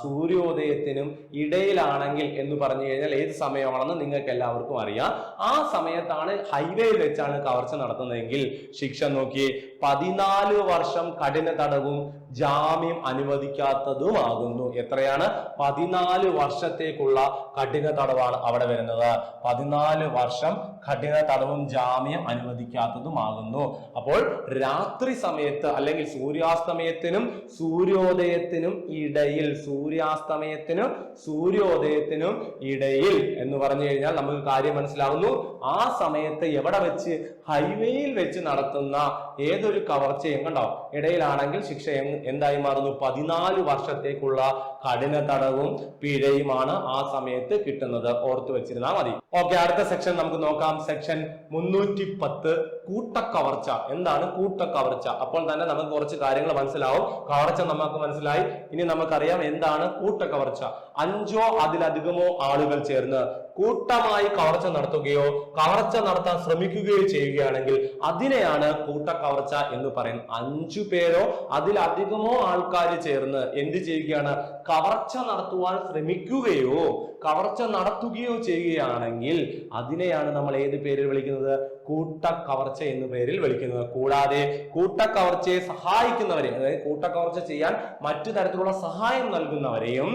സൂര്യോദയത്തിനും ഇടയിലാണെങ്കിൽ എന്ന് പറഞ്ഞു കഴിഞ്ഞാൽ ഏത് സമയമാണെന്ന് നിങ്ങൾക്ക് എല്ലാവർക്കും അറിയാം. ആ സമയത്താണ് ഹൈവേയിൽ വെച്ചാണ് കവർച്ച നടത്തുന്നതെങ്കിൽ ശിക്ഷ നോക്കി 14 വർഷം കഠിന തടവും ജാമ്യം അനുവദിക്കാത്തതുമാകുന്നു. എത്രയാണ്? 14 വർഷത്തേക്കുള്ള കഠിന തടവാണ് അവിടെ വരുന്നത്. 14 വർഷം കഠിന തടവും ജാമ്യം അനുവദിക്കാത്തതുമാകുന്നു. അപ്പോൾ രാത്രി സമയത്ത് അല്ലെങ്കിൽ സൂര്യാസ്തമയത്തിനും സൂര്യോദയത്തിനും ഇടയിൽ, സൂര്യാസ്തമയത്തിനും സൂര്യോദയത്തിനും ഇടയിൽ എന്ന് പറഞ്ഞു കഴിഞ്ഞാൽ നമുക്ക് കാര്യം മനസ്സിലാവുന്നു. ആ സമയത്ത് എവിടെ വെച്ച്? ഹൈവേയിൽ വെച്ച് നടത്തുന്ന ഏതൊരു കവർച്ചയും കണ്ടോ ഇടയിലാണെങ്കിൽ ശിക്ഷ എന്തായി മാറുന്നു? 14 വർഷത്തേക്കുള്ള കഠിന തടവും പിഴയുമാണ് ആ സമയത്ത് കിട്ടുന്നത്. ഓർത്തു വെച്ചിരുന്നാൽ മതി. ഓക്കെ, അടുത്ത സെക്ഷൻ നമുക്ക് നോക്കാം. സെക്ഷൻ 310, കൂട്ടക്കവർച്ച. എന്താണ് കൂട്ടക്കവർച്ച? അപ്പോൾ തന്നെ നമുക്ക് കുറച്ച് കാര്യങ്ങൾ മനസ്സിലാവും. കവർച്ച നമുക്ക് മനസ്സിലായി. ഇനി നമുക്കറിയാം എന്താണ് കൂട്ടക്കവർച്ച. 5ഓ അതിലധികമോ ആളുകൾ ചേർന്ന് കൂട്ടമായി കവർച്ച നടത്തുകയോ കവർച്ച നടത്താൻ ശ്രമിക്കുകയോ ചെയ്യുകയാണെങ്കിൽ അതിനെയാണ് കൂട്ടക്കവർച്ച എന്ന് പറയുന്നത്. 5 പേരോ അതിലധികമോ ആൾക്കാർ ചേർന്ന് എന്ത് ചെയ്യുകയാണ്? കവർച്ച നടത്തുവാൻ ശ്രമിക്കുകയോ കവർച്ച നടത്തുകയോ ചെയ്യുകയാണെങ്കിൽ അതിനെയാണ് നമ്മൾ ഏത് പേരിൽ വിളിക്കുന്നത്? കൂട്ടക്കവർച്ച എന്ന പേരിൽ വിളിക്കുന്നത്. കൂടാതെ കൂട്ടക്കവർച്ചയെ സഹായിക്കുന്നവരെ, അതായത് കൂട്ടക്കവർച്ച ചെയ്യാൻ മറ്റു തരത്തിലുള്ള സഹായം നൽകുന്നവരെയും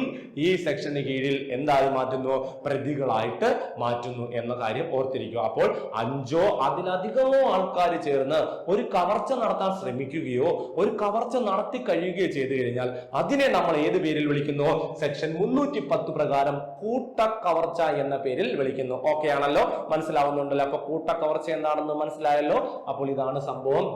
ഈ സെക്ഷന് കീഴിൽ എന്തായി മാറ്റുന്നു? പ്രതികളായിട്ട് മാറ്റുന്നു എന്ന കാര്യം ഓർത്തിരിക്കുക. അപ്പോൾ 5ഓ അതിലധികമോ ആൾക്കാർ ചേർന്ന് ഒരു കവർച്ച നടത്താൻ ശ്രമിക്കുകയോ ഒരു കവർച്ച നടത്തി കഴിയുകയോ ചെയ്തു കഴിഞ്ഞാൽ അതിനെ നമ്മൾ ഏത് പേരിൽ വിളിക്കുന്നു? സെക്ഷൻ 310 പ്രകാരം കൂട്ടക്കവർച്ച എന്ന പേരിൽ വിളിക്കുന്നു. ഓക്കെ ആണല്ലോ? മനസ്സിലാവുന്നുണ്ടല്ലോ? അപ്പൊ കൂട്ടക്കവർച്ച എന്താണെന്ന് മനസ്സിലായല്ലോ? അപ്പോൾ ഇതാണ് സംഭവം.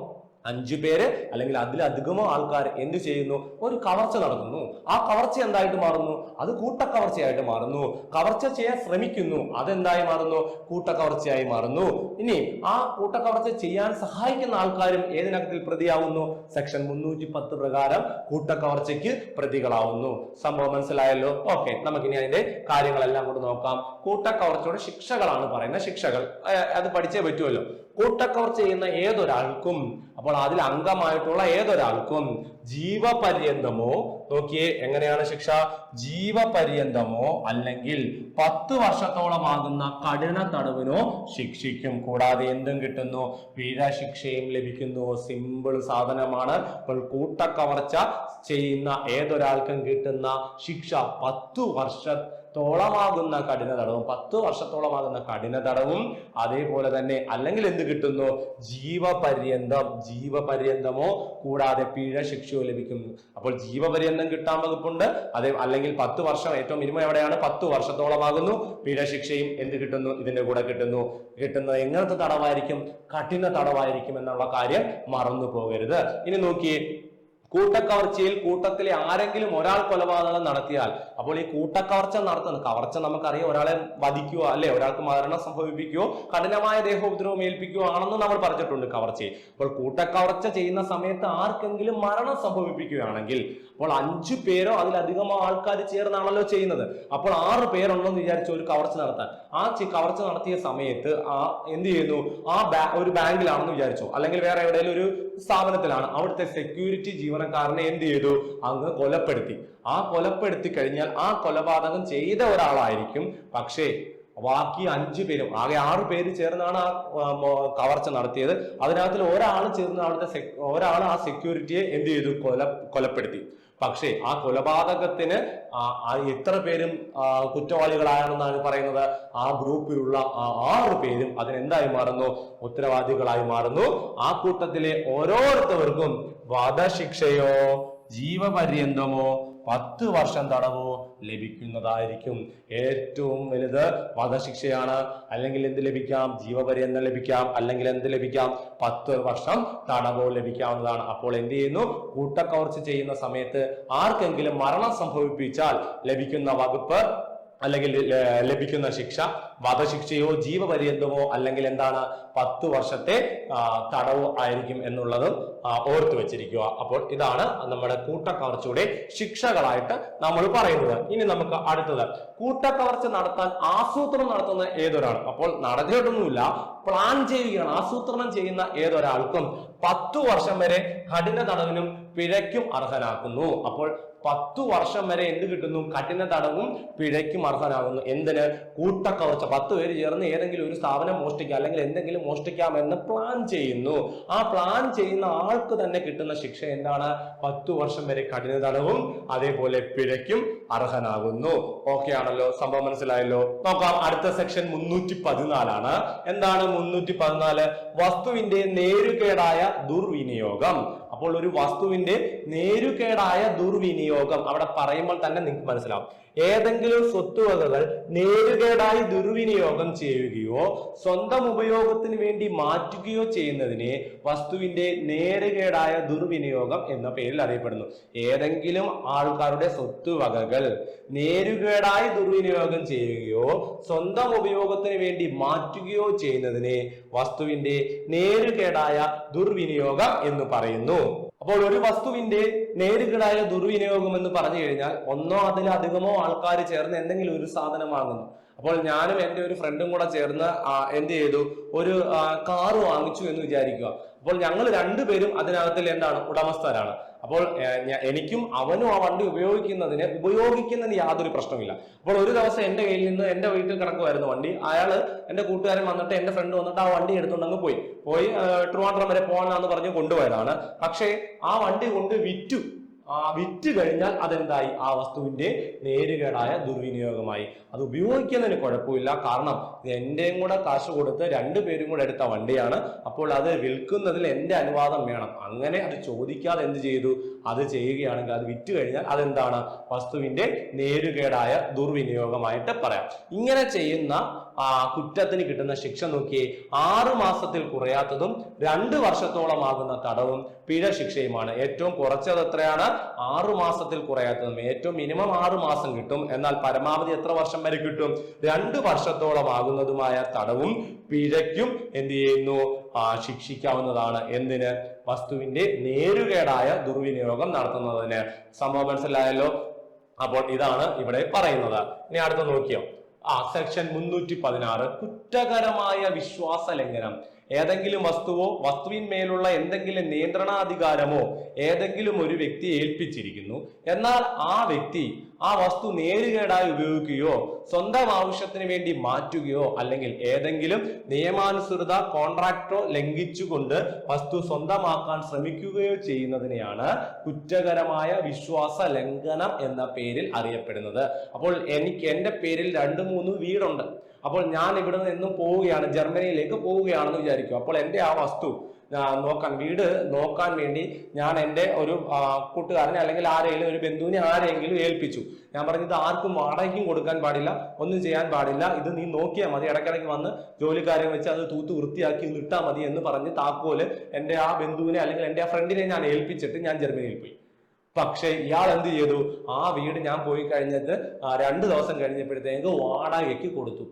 5 പേര് അല്ലെങ്കിൽ അതിലധികമോ ആൾക്കാർ എന്ത് ചെയ്യുന്നു? ഒരു കവർച്ച നടത്തുന്നു. ആ കവർച്ച എന്തായിട്ട് മാറുന്നു? അത് കൂട്ടക്കവർച്ചയായിട്ട് മാറുന്നു. കവർച്ച ചെയ്യാൻ ശ്രമിക്കുന്നു, അതെന്തായി മാറുന്നു? കൂട്ടക്കവർച്ചയായി മാറുന്നു. ഇനി ആ കൂട്ടക്കവർച്ച ചെയ്യാൻ സഹായിക്കുന്ന ആൾക്കാരും ഏതിനകത്തിൽ പ്രതിയാവുന്നു? സെക്ഷൻ 310 പ്രകാരം കൂട്ടക്കവർച്ചയ്ക്ക് പ്രതികളാവുന്നു. സംഭവം മനസ്സിലായല്ലോ? ഓക്കെ, നമുക്കിനി അതിന്റെ കാര്യങ്ങളെല്ലാം കൂടെ നോക്കാം. കൂട്ടക്കവർച്ചയുടെ ശിക്ഷകളാണ് പറയുന്നത്. ശിക്ഷകൾ അത് പഠിച്ചേ പറ്റുമല്ലോ. കൂട്ടക്കവർച്ച ചെയ്യുന്ന ഏതൊരാൾക്കും, അപ്പോൾ അതിൽ അംഗമായിട്ടുള്ള ഏതൊരാൾക്കും ജീവപര്യന്തമോ, നോക്കിയേ എങ്ങനെയാണ് ശിക്ഷ? ജീവപര്യന്തമോ അല്ലെങ്കിൽ 10 വർഷത്തോളമാകുന്ന കഠിന തടവിനോ ശിക്ഷിക്കും. കൂടാതെ എന്തും കിട്ടുന്നു? പിഴ ശിക്ഷയും ലഭിക്കുന്നു. സിമ്പിൾ സാധനമാണ്. അപ്പോൾ കൂട്ടക്കവർച്ച ചെയ്യുന്ന ഏതൊരാൾക്കും കിട്ടുന്ന ശിക്ഷ 10 വർഷത്തോളമാകുന്ന കഠിന തടവും, 10 വർഷത്തോളമാകുന്ന കഠിന തടവും, അതേപോലെ തന്നെ അല്ലെങ്കിൽ എന്ത് കിട്ടുന്നു? ജീവപര്യന്തമോ കൂടാതെ പിഴ ശിക്ഷയോ ലഭിക്കുന്നു. അപ്പോൾ ജീവപര്യന്തം കിട്ടാൻ വകുപ്പുണ്ട്. അതേ അല്ലെങ്കിൽ 10 വർഷം, ഏറ്റവും മിനിമം എവിടെയാണ്? 10 വർഷത്തോളമാകുന്നു. പിഴ ശിക്ഷയും എന്ത് കിട്ടുന്നു? ഇതിന്റെ കൂടെ കിട്ടുന്നത് എങ്ങനത്തെ തടവായിരിക്കും? കഠിന തടവായിരിക്കും എന്നുള്ള കാര്യം മറന്നു പോകരുത്. ഇനി നോക്കിയേ, കൂട്ടക്കവർച്ചയിൽ കൂട്ടത്തിലെ ആരെങ്കിലും ഒരാൾ കൊലപാതകം നടത്തിയാൽ, അപ്പോൾ ഈ കൂട്ടക്കവർച്ച നടത്തുന്നത്, കവർച്ച നമുക്കറിയാം ഒരാളെ വധിക്കുക അല്ലെ, ഒരാൾക്ക് മരണം സംഭവിപ്പിക്കുകയോ കഠിനമായ ദേഹോപദ്രവം ഏൽപ്പിക്കുകയോ ആണെന്ന് നമ്മൾ പറഞ്ഞിട്ടുണ്ട് കവർച്ചയെ. അപ്പോൾ കൂട്ടക്കവർച്ച ചെയ്യുന്ന സമയത്ത് ആർക്കെങ്കിലും മരണം സംഭവിപ്പിക്കുകയാണെങ്കിൽ, അപ്പോൾ 5 പേരോ അതിലധികമോ ആൾക്കാർ ചേർന്നാണല്ലോ ചെയ്യുന്നത്. അപ്പോൾ 6 പേരുണ്ടെന്ന് വിചാരിച്ചു ഒരു കവർച്ച നടത്താൻ. ആ കവർച്ച നടത്തിയ സമയത്ത് എന്ത് ചെയ്യുന്നു, ഒരു ബാങ്കിലാണെന്ന് വിചാരിച്ചു, അല്ലെങ്കിൽ വേറെ എവിടെയെങ്കിലും ഒരു സ്ഥാപനത്തിലാണ്. അവിടുത്തെ സെക്യൂരിറ്റി ജീവനക്കാരനെ എന്ത് ചെയ്തു, അങ്ങ് കൊലപ്പെടുത്തി. ആ കൊലപ്പെടുത്തി കഴിഞ്ഞാൽ ആ കൊലപാതകം ചെയ്ത ഒരാളായിരിക്കും, പക്ഷേ ബാക്കി 5 പേരും, ആകെ 6 പേര് ചേർന്നാണ് ആ കവർച്ച നടത്തിയത്. അതിനകത്തിൽ ഒരാൾ ചേർന്ന് അവിടുത്തെ ഒരാൾ ആ സെക്യൂരിറ്റിയെ എന്ത് ചെയ്തു, കൊലപ്പെടുത്തി. പക്ഷേ ആ കൊലപാതകത്തിന് എത്ര പേരും കുറ്റവാളികളാണെന്നാണ് പറയുന്നത്, ആ ഗ്രൂപ്പിലുള്ള 6 പേരും അതിനെന്തായി മാറുന്നു, ഉത്തരവാദികളായി മാറുന്നു. ആ കൂട്ടത്തിലെ ഓരോരുത്തർക്കും വധശിക്ഷയോ ജീവപര്യന്തമോ 10 വർഷം തടവോ ലഭിക്കുന്നതായിരിക്കും. ഏറ്റവും വലുത് വധശിക്ഷയാണ്. അല്ലെങ്കിൽ എന്ത് ലഭിക്കാം, ജീവപര്യന്തം ലഭിക്കാം, അല്ലെങ്കിൽ എന്ത് ലഭിക്കാം, 10 വർഷം തടവോ ലഭിക്കാവുന്നതാണ്. അപ്പോൾ എന്ത് ചെയ്യുന്നു, കൂട്ടക്കവർച്ച ചെയ്യുന്ന സമയത്ത് ആർക്കെങ്കിലും മരണം സംഭവിപ്പിച്ചാൽ ലഭിക്കുന്ന വകുപ്പ് അല്ലെങ്കിൽ ലഭിക്കുന്ന ശിക്ഷ വധശിക്ഷയോ ജീവപര്യന്തമോ അല്ലെങ്കിൽ എന്താണ് 10 വർഷത്തെ തടവോ ആയിരിക്കും എന്നുള്ളതും ഓർത്തു വെച്ചിരിക്കുക. അപ്പോൾ ഇതാണ് നമ്മുടെ കൂട്ടക്കവർച്ചയുടെ ശിക്ഷകളായിട്ട് നമ്മൾ പറയുന്നത്. ഇനി നമുക്ക് അടുത്തത്, കൂട്ടക്കവർച്ച നടത്താൻ ആസൂത്രണം നടത്തുന്ന ഏതൊരാൾ, അപ്പോൾ നടത്തിയിട്ടൊന്നുമില്ല, പ്ലാൻ ചെയ്യുകയാണ്, ആസൂത്രണം ചെയ്യുന്ന ഏതൊരാൾക്കും 10 വർഷം വരെ കഠിന തടവിനും പിഴയ്ക്കും അർഹനാക്കുന്നു. അപ്പോൾ 10 വർഷം വരെ എന്ത് കിട്ടുന്നു, കഠിന തടവും പിഴയ്ക്കും അർഹനാകുന്നു. എന്തിന്, കൂട്ടക്കവർച്ച. 10 പേര് ചേർന്ന് ഏതെങ്കിലും ഒരു സ്ഥാപനം മോഷ്ടിക്കാം അല്ലെങ്കിൽ എന്തെങ്കിലും മോഷ്ടിക്കാമെന്ന് പ്ലാൻ ചെയ്യുന്നു. ആ പ്ലാൻ ചെയ്യുന്ന ആൾക്ക് തന്നെ കിട്ടുന്ന ശിക്ഷ എന്താണ്, 10 വർഷം വരെ കഠിന തടവും അതേപോലെ പിഴയ്ക്കും അർഹനാകുന്നു. ഓക്കെ ആണല്ലോ, സംഭവം മനസ്സിലായല്ലോ. നോക്കാം, അടുത്ത സെക്ഷൻ 314 എന്താണ് 314? വസ്തുവിന്റെ നേരുകേടായ ദുർവിനിയോഗം. അപ്പോൾ ഒരു വസ്തുവിന്റെ നേരുകേടായ ദുർവിനിയോഗം അവിടെ പറയുമ്പോൾ തന്നെ നിങ്ങൾക്ക് മനസ്സിലാവും. ഏതെങ്കിലും സ്വത്തുവകകൾ നേരുകേടായി ദുർവിനിയോഗം ചെയ്യുകയോ സ്വന്തം ഉപയോഗത്തിന് വേണ്ടി മാറ്റുകയോ ചെയ്യുന്നതിനെ വസ്തുവിന്റെ നേരുകേടായ ദുർവിനിയോഗം എന്ന പേരിൽ അറിയപ്പെടുന്നു. ഏതെങ്കിലും ആൾക്കാരുടെ സ്വത്തുവകകൾ നേരുകേടായി ദുർവിനിയോഗം ചെയ്യുകയോ സ്വന്തം ഉപയോഗത്തിന് വേണ്ടി മാറ്റുകയോ ചെയ്യുന്നതിനെ വസ്തുവിന്റെ നേരുകേടായ ദുർവിനിയോഗം എന്ന് പറയുന്നു. അപ്പോൾ ഒരു വസ്തുവിന്റെ നേരുകേടായ ദുർവിനിയോഗം എന്ന് പറഞ്ഞു കഴിഞ്ഞാൽ ഒന്നോ അതിലധികമോ ആൾക്കാർ ചേർന്ന് എന്തെങ്കിലും ഒരു സാധനം വാങ്ങുന്നു. അപ്പോൾ ഞാനും എൻ്റെ ഒരു ഫ്രണ്ടും കൂടെ ചേർന്ന് എന്ത് ചെയ്തു, ഒരു കാറ് വാങ്ങിച്ചു എന്ന് വിചാരിക്കുക. അപ്പോൾ ഞങ്ങൾ 2 പേരും അതിനകത്തിൽ എന്താണ്, ഉടമസ്ഥരാണ്. അപ്പോൾ എനിക്കും അവനും ആ വണ്ടി ഉപയോഗിക്കുന്നതിന് യാതൊരു പ്രശ്നമില്ല. അപ്പോൾ ഒരു ദിവസം എൻ്റെ കയ്യിൽ നിന്ന് എൻ്റെ വീട്ടിൽ കിടക്കുമായിരുന്നു വണ്ടി. എൻ്റെ കൂട്ടുകാരൻ വന്നിട്ട്, എൻ്റെ ഫ്രണ്ട് വന്നിട്ട് ആ വണ്ടി എടുത്തുകൊണ്ട് അങ്ങ് പോയി ട്രിവാൻഡ്രം വരെ പോകാനാന്ന് പറഞ്ഞ് കൊണ്ടുപോയതാണ്. പക്ഷേ ആ വണ്ടി കൊണ്ട് വിറ്റ് കഴിഞ്ഞാൽ അതെന്തായി, ആ വസ്തുവിന്റെ നേരുകേടായ ദുർവിനിയോഗമായി. അത് ഉപയോഗിക്കുന്നതിന് കുഴപ്പമില്ല, കാരണം എന്റെയും കൂടെ കാശ് കൊടുത്ത് 2 പേരും കൂടെ എടുത്ത വണ്ടിയാണ്. അപ്പോൾ അത് വിൽക്കുന്നതിൽ എന്റെ അനുവാദം വേണം. അങ്ങനെ അത് ചോദിക്കാതെ എന്ത് ചെയ്തു, അത് ചെയ്യുകയാണെങ്കിൽ അത് വിറ്റ് കഴിഞ്ഞാൽ അതെന്താണ്, വസ്തുവിന്റെ നേരുകേടായ ദുർവിനിയോഗമായിട്ട് പറയാം. ഇങ്ങനെ ചെയ്യുന്ന കുറ്റത്തിന് കിട്ടുന്ന ശിക്ഷ നോക്കിയേ, 6 മാസത്തിൽ കുറയാത്തതും 2 വർഷത്തോളമാകുന്ന തടവും പിഴ ശിക്ഷയുമാണ്. ഏറ്റവും കുറച്ചത് എത്രയാണ്, 6 മാസത്തിൽ കുറയാത്തതും. ഏറ്റവും മിനിമം 6 മാസം കിട്ടും, എന്നാൽ പരമാവധി എത്ര വർഷം വരെ കിട്ടും, 2 വർഷത്തോളമാകുന്നതുമായ തടവും പിഴയ്ക്കും എന്ത് ചെയ്യുന്നു, ശിക്ഷിക്കാവുന്നതാണ്. എന്തിന്, വസ്തുവിന്റെ നേരുകേടായ ദുർവിനിയോഗം നടത്തുന്നതിന്. സംഭവം മനസ്സിലായല്ലോ. അപ്പോൾ ഇതാണ് ഇവിടെ പറയുന്നത്. ഇനി അടുത്ത നോക്കിയോ, സെക്ഷൻ 316 കുറ്റകരമായ വിശ്വാസ ലംഘനം. ഏതെങ്കിലും വസ്തുവോ വസ്തുവിന്മേലുള്ള എന്തെങ്കിലും നിയന്ത്രണാധികാരമോ ഏതെങ്കിലും ഒരു വ്യക്തി ഏൽപ്പിച്ചിരിക്കുന്നു. എന്നാൽ ആ വ്യക്തി ആ വസ്തു നേരുകേടായി ഉപയോഗിക്കുകയോ സ്വന്തം ആവശ്യത്തിന് വേണ്ടി മാറ്റുകയോ അല്ലെങ്കിൽ ഏതെങ്കിലും നിയമാനുസൃത കോൺട്രാക്ടോ ലംഘിച്ചുകൊണ്ട് വസ്തു സ്വന്തമാക്കാൻ ശ്രമിക്കുകയോ ചെയ്യുന്നതിനെയാണ് കുറ്റകരമായ വിശ്വാസ ലംഘനം എന്ന പേരിൽ അറിയപ്പെടുന്നത്. അപ്പോൾ എൻ്റെ പേരിൽ 2-3 വീടുണ്ട്. അപ്പോൾ ഞാൻ ഇവിടെ നിന്നും പോവുകയാണ്, ജർമ്മനിയിലേക്ക് പോവുകയാണെന്ന് വിചാരിക്കും. അപ്പോൾ എൻ്റെ ആ വസ്തു വീട് നോക്കാൻ വേണ്ടി ഞാൻ എൻ്റെ ഒരു കൂട്ടുകാരനെ അല്ലെങ്കിൽ ആരെങ്കിലും ഒരു ബന്ധുവിനെ ആരെങ്കിലും ഏൽപ്പിച്ചു. ഞാൻ പറഞ്ഞു, ഇത് ആർക്കും വാടകയ്ക്കും കൊടുക്കാൻ പാടില്ല, ഒന്നും ചെയ്യാൻ പാടില്ല, ഇത് നീ നോക്കിയാൽ മതി, ഇടയ്ക്കിടയ്ക്ക് വന്ന് ജോലിക്കാരെ വെച്ച് അത് തൂത്ത് വൃത്തിയാക്കി ഇട്ടാൽ മതി എന്ന് പറഞ്ഞ് താക്കോല് എൻ്റെ ആ ബന്ധുവിനെ അല്ലെങ്കിൽ എൻ്റെ ആ ഫ്രണ്ടിനെ ഞാൻ ഏൽപ്പിച്ചിട്ട് ഞാൻ ജർമ്മനിയിൽ പോയി. പക്ഷെ ഇയാൾ എന്ത് ചെയ്തു? ആ വീട് ഞാൻ പോയി കഴിഞ്ഞിട്ട് 2 ദിവസം കഴിഞ്ഞപ്പോഴത്തേക്ക് വാടകയ്ക്ക് കൊടുത്തു.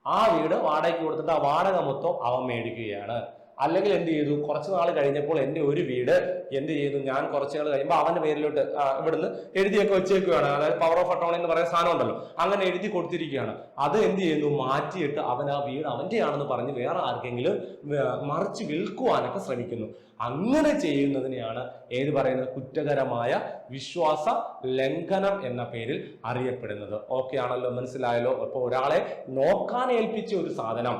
ആ വീട് വാടകയ്ക്ക് കൊടുത്തിട്ട് ആ വാടക മൊത്തം അവൻ മേടിക്കുകയാണ്. അല്ലെങ്കിൽ എന്ത് ചെയ്തു? കുറച്ച് നാൾ കഴിഞ്ഞപ്പോൾ എൻ്റെ ഒരു വീട് എന്ത് ചെയ്തു? ഞാൻ കുറച്ച് നാൾ കഴിയുമ്പോൾ അവന്റെ പേരിലോട്ട് ഇവിടുന്ന് എഴുതിയൊക്കെ വെച്ചേക്കുകയാണ്. അതായത് പവർ ഓഫ് അട്ടോണി എന്ന് പറയുന്ന സാധനം ഉണ്ടല്ലോ, അങ്ങനെ എഴുതി കൊടുത്തിരിക്കുകയാണ്. അത് എന്ത് ചെയ്യുന്നു? മാറ്റിയിട്ട് അവൻ ആ വീട് അവന്റെയാണെന്ന് പറഞ്ഞ് വേറെ ആർക്കെങ്കിലും മറിച്ച് വിൽക്കുവാനൊക്കെ ശ്രമിക്കുന്നു. അങ്ങനെ ചെയ്യുന്നതിനെയാണ് ഏത് പറയുന്നത്? കുറ്റകരമായ വിശ്വാസ ലംഘനം എന്ന പേരിൽ അറിയപ്പെടുന്നത്. ഓക്കെ ആണല്ലോ, മനസ്സിലായല്ലോ? അപ്പൊ ഒരാളെ നോക്കാൻ ഏൽപ്പിച്ച ഒരു സാധനം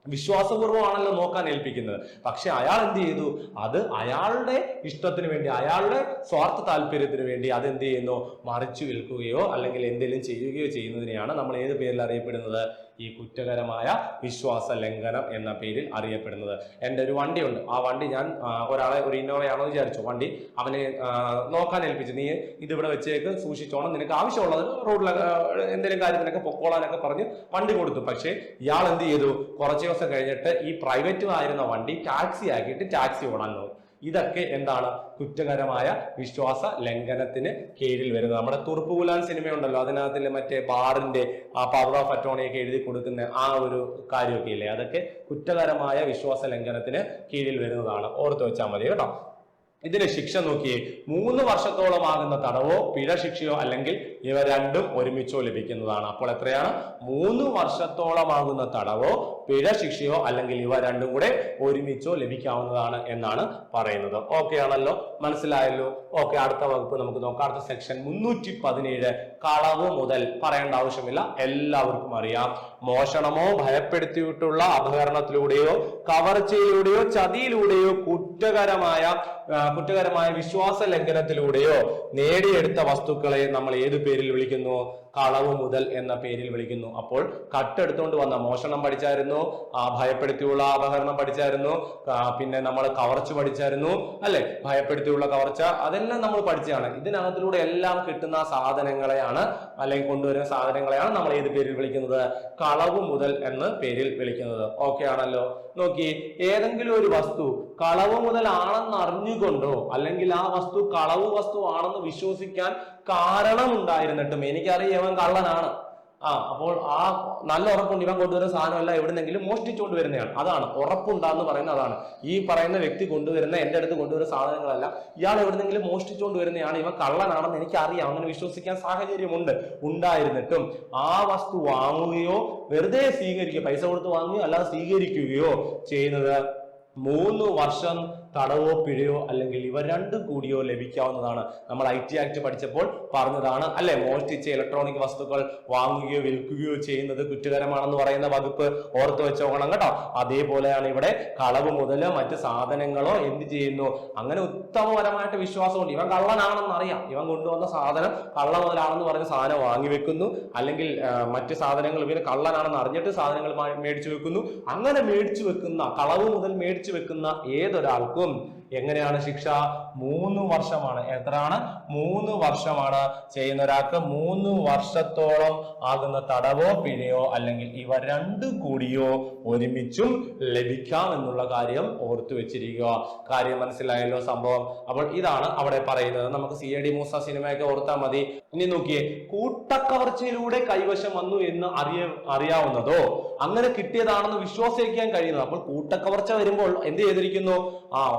വിശ്വാസപൂർവ്വമാണല്ലോ നോക്കാൻ ഏൽപ്പിക്കുന്നത്. പക്ഷെ അയാൾ എന്ത് ചെയ്തു? അത് അയാളുടെ ഇഷ്ടത്തിന് വേണ്ടി, അയാളുടെ സ്വാർത്ഥ താല്പര്യത്തിന് വേണ്ടി അതെന്ത് ചെയ്യുന്നു? മറിച്ചു വിൽക്കുകയോ അല്ലെങ്കിൽ എന്തെങ്കിലും ചെയ്യുകയോ ചെയ്യുന്നതിനെയാണ് നമ്മൾ ഏത് പേരിൽ അറിയപ്പെടുന്നത്? ഈ കുറ്റകരമായ വിശ്വാസ ലംഘനം എന്ന പേരിൽ അറിയപ്പെടുന്നത്. എൻ്റെ ഒരു വണ്ടിയുണ്ട്. ആ വണ്ടി ഞാൻ ഒരാളെ, ഒരു ഇന്നോവയാണോ വിചാരിച്ചു, വണ്ടി അവനെ നോക്കാൻ ഏൽപ്പിച്ചു. നീ ഇതിവിടെ വെച്ചേക്ക്, സൂക്ഷിച്ചോണം, നിനക്ക് ആവശ്യമുള്ളത് റോഡിലൊക്കെ എന്തെങ്കിലും കാര്യത്തിനൊക്കെ പൊക്കോളാനൊക്കെ പറഞ്ഞ് വണ്ടി കൊടുത്തു. പക്ഷെ ഇയാൾ എന്ത് ചെയ്തു? കുറച്ച് ദിവസം കഴിഞ്ഞിട്ട് ഈ പ്രൈവറ്റ് ആയിരുന്ന വണ്ടി ടാക്സി ആക്കിയിട്ട് ടാക്സി ഓടാൻ നോക്കും. ഇതൊക്കെ എന്താണ്? കുറ്റകരമായ വിശ്വാസ ലംഘനത്തിന് കീഴിൽ വരുന്നത്. നമ്മുടെ തുറുപ്പുകുലാൻ സിനിമയുണ്ടല്ലോ, അതിനകത്തിൽ മറ്റേ ബാറിന്റെ പവർ ഓഫ് അറ്റോർണിയൊക്കെ എഴുതി കൊടുക്കുന്ന ആ ഒരു കാര്യമൊക്കെ ഇല്ലേ, അതൊക്കെ കുറ്റകരമായ വിശ്വാസ ലംഘനത്തിന് കീഴിൽ വരുന്നതാണ്. ഓർത്ത് വെച്ചാൽ മതി കേട്ടോ. ഇതിന്റെ ശിക്ഷ നോക്കിയേ, 3 വർഷത്തോളം ആകുന്ന തടവോ പിഴ ശിക്ഷയോ അല്ലെങ്കിൽ ഇവ രണ്ടും ഒരുമിച്ചോ ലഭിക്കുന്നതാണ്. അപ്പോൾ എത്രയാണ്? 3 വർഷത്തോളമാകുന്ന തടവോ പിഴ ശിക്ഷയോ അല്ലെങ്കിൽ ഇവ രണ്ടും കൂടെ ഒരുമിച്ചോ ലഭിക്കാവുന്നതാണ് എന്നാണ് പറയുന്നത്. ഓക്കെ ആണല്ലോ, മനസ്സിലായല്ലോ? ഓക്കെ, അടുത്ത വകുപ്പ് നമുക്ക് നോക്കാം. അടുത്ത സെക്ഷൻ 317 കളവ് മുതൽ. പറയേണ്ട ആവശ്യമില്ല, എല്ലാവർക്കും അറിയാം. മോഷണമോ ഭയപ്പെടുത്തിയിട്ടുള്ള അപഹരണത്തിലൂടെയോ കവർച്ചയിലൂടെയോ ചതിയിലൂടെയോ കുറ്റകരമായ വിശ്വാസ ലംഘനത്തിലൂടെയോ നേടിയെടുത്ത വസ്തുക്കളെ നമ്മൾ ഏത് പേരിൽ വിളിക്കുന്നു? കളവ് മുതൽ എന്ന പേരിൽ വിളിക്കുന്നു. അപ്പോൾ കട്ടെടുത്തുകൊണ്ട് വന്ന മോഷണം പഠിച്ചായിരുന്നു, ഭയപ്പെടുത്തിയുള്ള അപഹരണം പഠിച്ചായിരുന്നു, പിന്നെ നമ്മൾ കവർച്ച പഠിച്ചായിരുന്നു അല്ലെ? ഭയപ്പെടുത്തിയുള്ള കവർച്ച, അതെല്ലാം നമ്മൾ പഠിച്ചതാണ്. ഇതിനകത്തിലൂടെ എല്ലാം കിട്ടുന്ന സാധനങ്ങളെയാണ് അല്ലെങ്കിൽ കൊണ്ടുവരുന്ന സാധനങ്ങളെയാണ് നമ്മൾ ഏത് പേരിൽ വിളിക്കുന്നത്? കളവ് മുതൽ എന്ന പേരിൽ വിളിക്കുന്നത്. ഓക്കെ ആണല്ലോ? നോക്കി, ഏതെങ്കിലും ഒരു വസ്തു കളവ് മുതൽ ആണെന്ന് അറിഞ്ഞുകൊണ്ടോ അല്ലെങ്കിൽ ആ വസ്തു കളവ് വസ്തു ആണെന്ന് വിശ്വസിക്കാൻ കാരണമുണ്ടായിരുന്നിട്ടും എനിക്കറിയാം ഇവൻ കള്ളനാണ്, അപ്പോൾ ആ നല്ല ഉറപ്പുണ്ട് ഇവൻ കൊണ്ടുവരുന്ന സാധനമല്ല എവിടുന്നെങ്കിലും മോഷ്ടിച്ചുകൊണ്ട് വരുന്നതാണ്. അതാണ് ഉറപ്പുണ്ടാന്ന് പറയുന്നത്. അതാണ് ഈ പറയുന്ന വ്യക്തി കൊണ്ടുവരുന്ന, എൻ്റെ അടുത്ത് കൊണ്ടുവരുന്ന സാധനങ്ങളല്ല, ഇയാൾ എവിടുന്നെങ്കിലും മോഷ്ടിച്ചുകൊണ്ട് വരുന്നതാണ്, ഇവൻ കള്ളനാണെന്ന് എനിക്കറിയാം, അങ്ങനെ വിശ്വസിക്കാൻ സാഹചര്യമുണ്ട്. ഉണ്ടായിരുന്നിട്ടും ആ വസ്തു വാങ്ങുകയോ വെറുതെ സ്വീകരിക്കുകയോ, പൈസ കൊടുത്ത് വാങ്ങുകയോ അല്ലാതെ സ്വീകരിക്കുകയോ ചെയ്യുന്നത് 3 വർഷം തടവോ പിഴയോ അല്ലെങ്കിൽ ഇവ രണ്ടും കൂടിയോ ലഭിക്കാവുന്നതാണ്. നമ്മൾ IT ആക്ട് പഠിച്ചപ്പോൾ പറഞ്ഞതാണ് അല്ലെ? മോഷ്ടിച്ച ഇലക്ട്രോണിക് വസ്തുക്കൾ വാങ്ങുകയോ വിൽക്കുകയോ ചെയ്യുന്നത് കുറ്റകരമാണെന്ന് പറയുന്ന വകുപ്പ് ഓർത്ത് വെച്ചോണം കേട്ടോ. അതേപോലെയാണ് ഇവിടെ കളവ് മുതൽ മറ്റ് സാധനങ്ങളോ എന്ത് ചെയ്യുന്നു? അങ്ങനെ ഉത്തമപരമായിട്ട് വിശ്വാസമുണ്ട്, ഇവൻ കള്ളനാണെന്ന് അറിയാം, ഇവൻ കൊണ്ടുവന്ന സാധനം കള്ള മുതലാണെന്ന് പറഞ്ഞ സാധനം വാങ്ങി വെക്കുന്നു, അല്ലെങ്കിൽ മറ്റ് സാധനങ്ങൾ ഇവന് കള്ളനാണെന്ന് അറിഞ്ഞിട്ട് സാധനങ്ങൾ മേടിച്ചു വെക്കുന്നു. അങ്ങനെ മേടിച്ചു വെക്കുന്ന, കളവ് മുതൽ മേടിച്ചു വെക്കുന്ന ഏതൊരാൾക്കും എങ്ങനെയാണ് ശിക്ഷ? 3 വർഷമാണ്. എത്രയാണ്? 3 വർഷമാണ്. ചെയ്യുന്ന ഒരാൾക്ക് 3 വർഷത്തോളം ആകുന്ന തടവോ പിഴയോ അല്ലെങ്കിൽ ഇവ രണ്ടും കൂടിയോ ഒരുമിച്ചും ലഭിക്കാം എന്നുള്ള കാര്യം ഓർത്തു വെച്ചിരിക്കുക. കാര്യം മനസ്സിലായല്ലോ സംഭവം? അപ്പോൾ ഇതാണ് അവിടെ പറയുന്നത്. നമുക്ക് CID മൂസ സിനിമയൊക്കെ ഓർത്താൽ മതി. ഇനി നോക്കിയേ, കൂട്ടക്കവർച്ചയിലൂടെ കൈവശം വന്നു എന്ന് അറിയാവുന്നതോ അങ്ങനെ കിട്ടിയതാണെന്ന് വിശ്വസിക്കാൻ കഴിയുന്നത്. അപ്പോൾ കൂട്ടക്കവർച്ച വരുമ്പോൾ എന്ത് ചെയ്തിരിക്കുന്നു?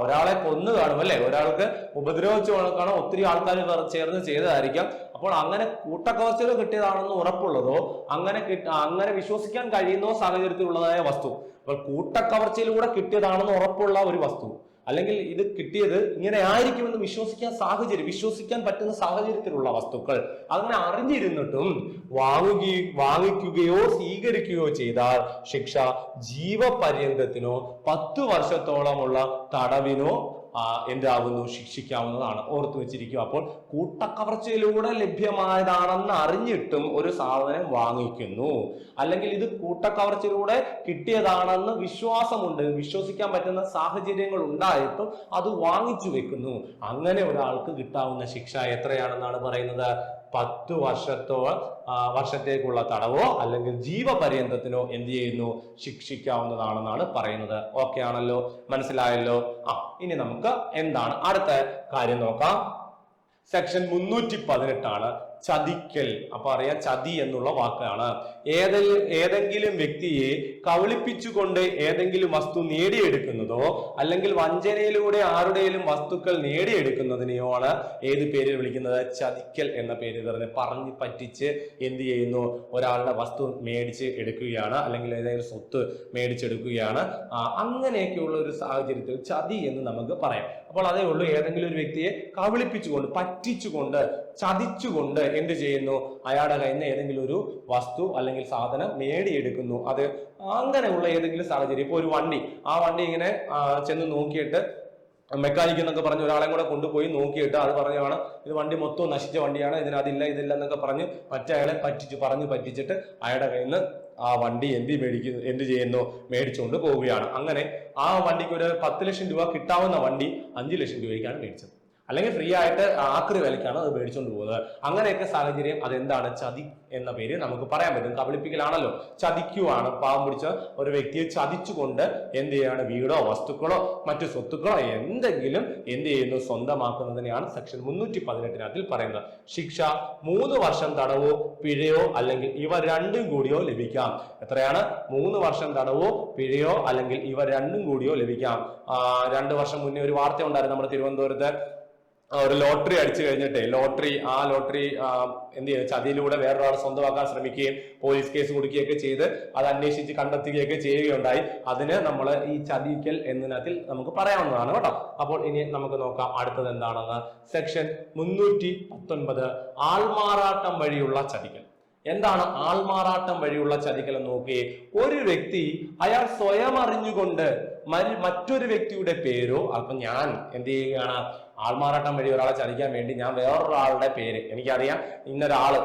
ഒരാളെ കൊന്നു കാണും അല്ലെ, ഒരാൾക്ക് ഉപദ്രവിച്ചു കാണും, ഒത്തിരി ആൾക്കാർ ചേർന്ന് ചെയ്തതായിരിക്കാം. അപ്പോൾ അങ്ങനെ കൂട്ടക്കവർച്ചയിൽ കിട്ടിയതാണെന്ന് ഉറപ്പുള്ളതോ അങ്ങനെ വിശ്വസിക്കാൻ കഴിയുന്ന സാഹചര്യത്തിലുള്ളതായ വസ്തു. അപ്പോൾ കൂട്ടക്കവർച്ചയിലൂടെ കിട്ടിയതാണെന്ന് ഉറപ്പുള്ള ഒരു വസ്തു, അല്ലെങ്കിൽ ഇത് കിട്ടിയത് ഇങ്ങനെ ആയിരിക്കുമെന്ന് വിശ്വസിക്കാൻ പറ്റുന്ന സാഹചര്യത്തിലുള്ള വസ്തുക്കൾ അങ്ങനെ അറിഞ്ഞിരുന്നിട്ടും വാങ്ങിക്കുകയോ സ്വീകരിക്കുകയോ ചെയ്താൽ ശിക്ഷ ജീവപര്യന്തത്തിനോ 10 വർഷത്തോളമുള്ള തടവിനോ എന്താകുന്നു? ശിക്ഷിക്കാവുന്നതാണ്. ഓർത്തു വെച്ചിരിക്കുക. അപ്പോൾ കൂട്ടക്കവർച്ചയിലൂടെ ലഭ്യമായതാണെന്ന് അറിഞ്ഞിട്ടും ഒരു സാധനം വാങ്ങിക്കുന്നു, അല്ലെങ്കിൽ ഇത് കൂട്ടക്കവർച്ചയിലൂടെ കിട്ടിയതാണെന്ന് വിശ്വാസമുണ്ട്, വിശ്വസിക്കാൻ പറ്റുന്ന സാഹചര്യങ്ങൾ ഉണ്ടായിട്ടും അത് വാങ്ങിച്ചു വെക്കുന്നു, അങ്ങനെ ഒരാൾക്ക് കിട്ടാവുന്ന ശിക്ഷ എത്രയാണെന്നാണ് പറയുന്നത്? 10 വർഷത്തേക്കുള്ള തടവോ അല്ലെങ്കിൽ ജീവപര്യന്തത്തിനോ എന്ത് ചെയ്യുന്നു? ശിക്ഷിക്കാവുന്നതാണെന്നാണ് പറയുന്നത്. ഓക്കെ ആണല്ലോ? മനസ്സിലായല്ലോ? ഇനി നമുക്ക് എന്താണ് അടുത്ത കാര്യം നോക്കാം. സെക്ഷൻ 318 ചതിക്കൽ. അപ്പൊ അറിയാം, ചതി എന്നുള്ള വാക്കാണ്. ഏതെങ്കിലും വ്യക്തിയെ കബളിപ്പിച്ചുകൊണ്ട് ഏതെങ്കിലും വസ്തു നേടിയെടുക്കുന്നതോ അല്ലെങ്കിൽ വഞ്ചനയിലൂടെ ആരുടെയും വസ്തുക്കൾ നേടിയെടുക്കുന്നതിനെയോ ആണ് ഏത് പേരിൽ വിളിക്കുന്നത്? ചതിക്കൽ എന്ന പേര് പറഞ്ഞ് പറ്റിച്ച് എന്ത് ചെയ്യുന്നു? ഒരാളുടെ വസ്തു മേടിച്ച് എടുക്കുകയാണ്, അല്ലെങ്കിൽ ഏതെങ്കിലും സ്വത്ത് മേടിച്ചെടുക്കുകയാണ്. അങ്ങനെയൊക്കെയുള്ള ഒരു സാഹചര്യത്തിൽ ചതി എന്ന് നമുക്ക് പറയാം. അപ്പോൾ അതേ ഉള്ളൂ, ഏതെങ്കിലും ഒരു വ്യക്തിയെ കബളിപ്പിച്ചുകൊണ്ട്, പറ്റിച്ചുകൊണ്ട്, ചതിച്ചുകൊണ്ട് എന്ത് ചെയ്യുന്നു? അയാളുടെ കയ്യിൽ നിന്ന് ഏതെങ്കിലും ഒരു വസ്തു അല്ലെങ്കിൽ സാധനം നേടിയെടുക്കുന്നു. അത് അങ്ങനെയുള്ള ഏതെങ്കിലും സാഹചര്യം. ഇപ്പൊ ഒരു വണ്ടി, ആ വണ്ടി ഇങ്ങനെ ചെന്ന് നോക്കിയിട്ട് മെക്കാനിക് എന്നൊക്കെ പറഞ്ഞ് ഒരാളെ കൂടെ കൊണ്ടുപോയി നോക്കിയിട്ട് അത് പറഞ്ഞാണ് ഇത് വണ്ടി മൊത്തം നശിച്ച വണ്ടിയാണ്, ഇതിനതില്ല ഇതില്ല എന്നൊക്കെ പറഞ്ഞ് മറ്റയാളെ പറ്റിച്ചിട്ട് അയാളുടെ കയ്യിൽ നിന്ന് ആ വണ്ടി എന്ത് ചെയ്യുന്നു? മേടിച്ചുകൊണ്ട് പോവുകയാണ്. അങ്ങനെ ആ വണ്ടിക്ക് ഒരു 10 ലക്ഷം രൂപ കിട്ടാവുന്ന വണ്ടി 5 ലക്ഷം രൂപയ്ക്കാണ് മേടിച്ചത്, അല്ലെങ്കിൽ ഫ്രീ ആയിട്ട് ആക്രി വിലക്കാണ് അത് മേടിച്ചുകൊണ്ട് പോകുന്നത്. അങ്ങനെയൊക്കെ സാഹചര്യം അതെന്താണ്? ചതി എന്ന പേര് നമുക്ക് പറയാൻ പറ്റും. കബളിപ്പിക്കലാണല്ലോ, ചതിക്കുവാണ്. പാവം പിടിച്ച ഒരു വ്യക്തിയെ ചതിച്ചുകൊണ്ട് എന്ത് ചെയ്യാണ്? വീടോ വസ്തുക്കളോ മറ്റു സ്വത്തുക്കളോ എന്തെങ്കിലും എന്ത് ചെയ്യുന്നു? സ്വന്തമാക്കുന്നതിനെയാണ് സെക്ഷൻ 318 പറയുന്നത്. ശിക്ഷ 3 വർഷം തടവോ പിഴയോ അല്ലെങ്കിൽ ഇവ രണ്ടും കൂടിയോ ലഭിക്കാം. എത്രയാണ്? 3 വർഷം തടവോ പിഴയോ അല്ലെങ്കിൽ ഇവ രണ്ടും കൂടിയോ ലഭിക്കാം. 2 വർഷം മുന്നേ ഒരു വാർത്ത ഉണ്ടായിരുന്നു നമ്മുടെ തിരുവനന്തപുരത്ത്. ഒരു ലോട്ടറി അടിച്ചു കഴിഞ്ഞിട്ട് ലോട്ടറി എന്ത് ചെയ്യുക? ചതിയിലൂടെ വേറൊരാൾ സ്വന്തമാക്കാൻ ശ്രമിക്കുകയും പോലീസ് കേസ് കൊടുക്കുകയൊക്കെ ചെയ്ത് അത് അന്വേഷിച്ച് കണ്ടെത്തുകയൊക്കെ ചെയ്യുകയുണ്ടായി. അതിന് നമ്മൾ ഈ ചതിക്കൽ എന്നതിനകത്തിൽ നമുക്ക് പറയാവുന്നതാണ് കേട്ടോ. അപ്പോൾ ഇനി നമുക്ക് നോക്കാം അടുത്തത് എന്താണെന്ന്. സെക്ഷൻ 319 ആൾമാറാട്ടം വഴിയുള്ള ചതിക്കൽ. എന്താണ് ആൾമാറാട്ടം വഴിയുള്ള ചതിക്കൽ എന്ന് നോക്കിയേ. ഒരു വ്യക്തി അയാൾ സ്വയം അറിഞ്ഞുകൊണ്ട് മറ്റൊരു വ്യക്തിയുടെ പേരോ, അപ്പൊ ഞാൻ എന്ത് ചെയ്യുകയാണ്? ആൾമാറാട്ടം വഴി ഒരാളെ ചതിക്കാൻ വേണ്ടി ഞാൻ വേറൊരാളുടെ പേര്, എനിക്കറിയാം ഇന്നൊരാള്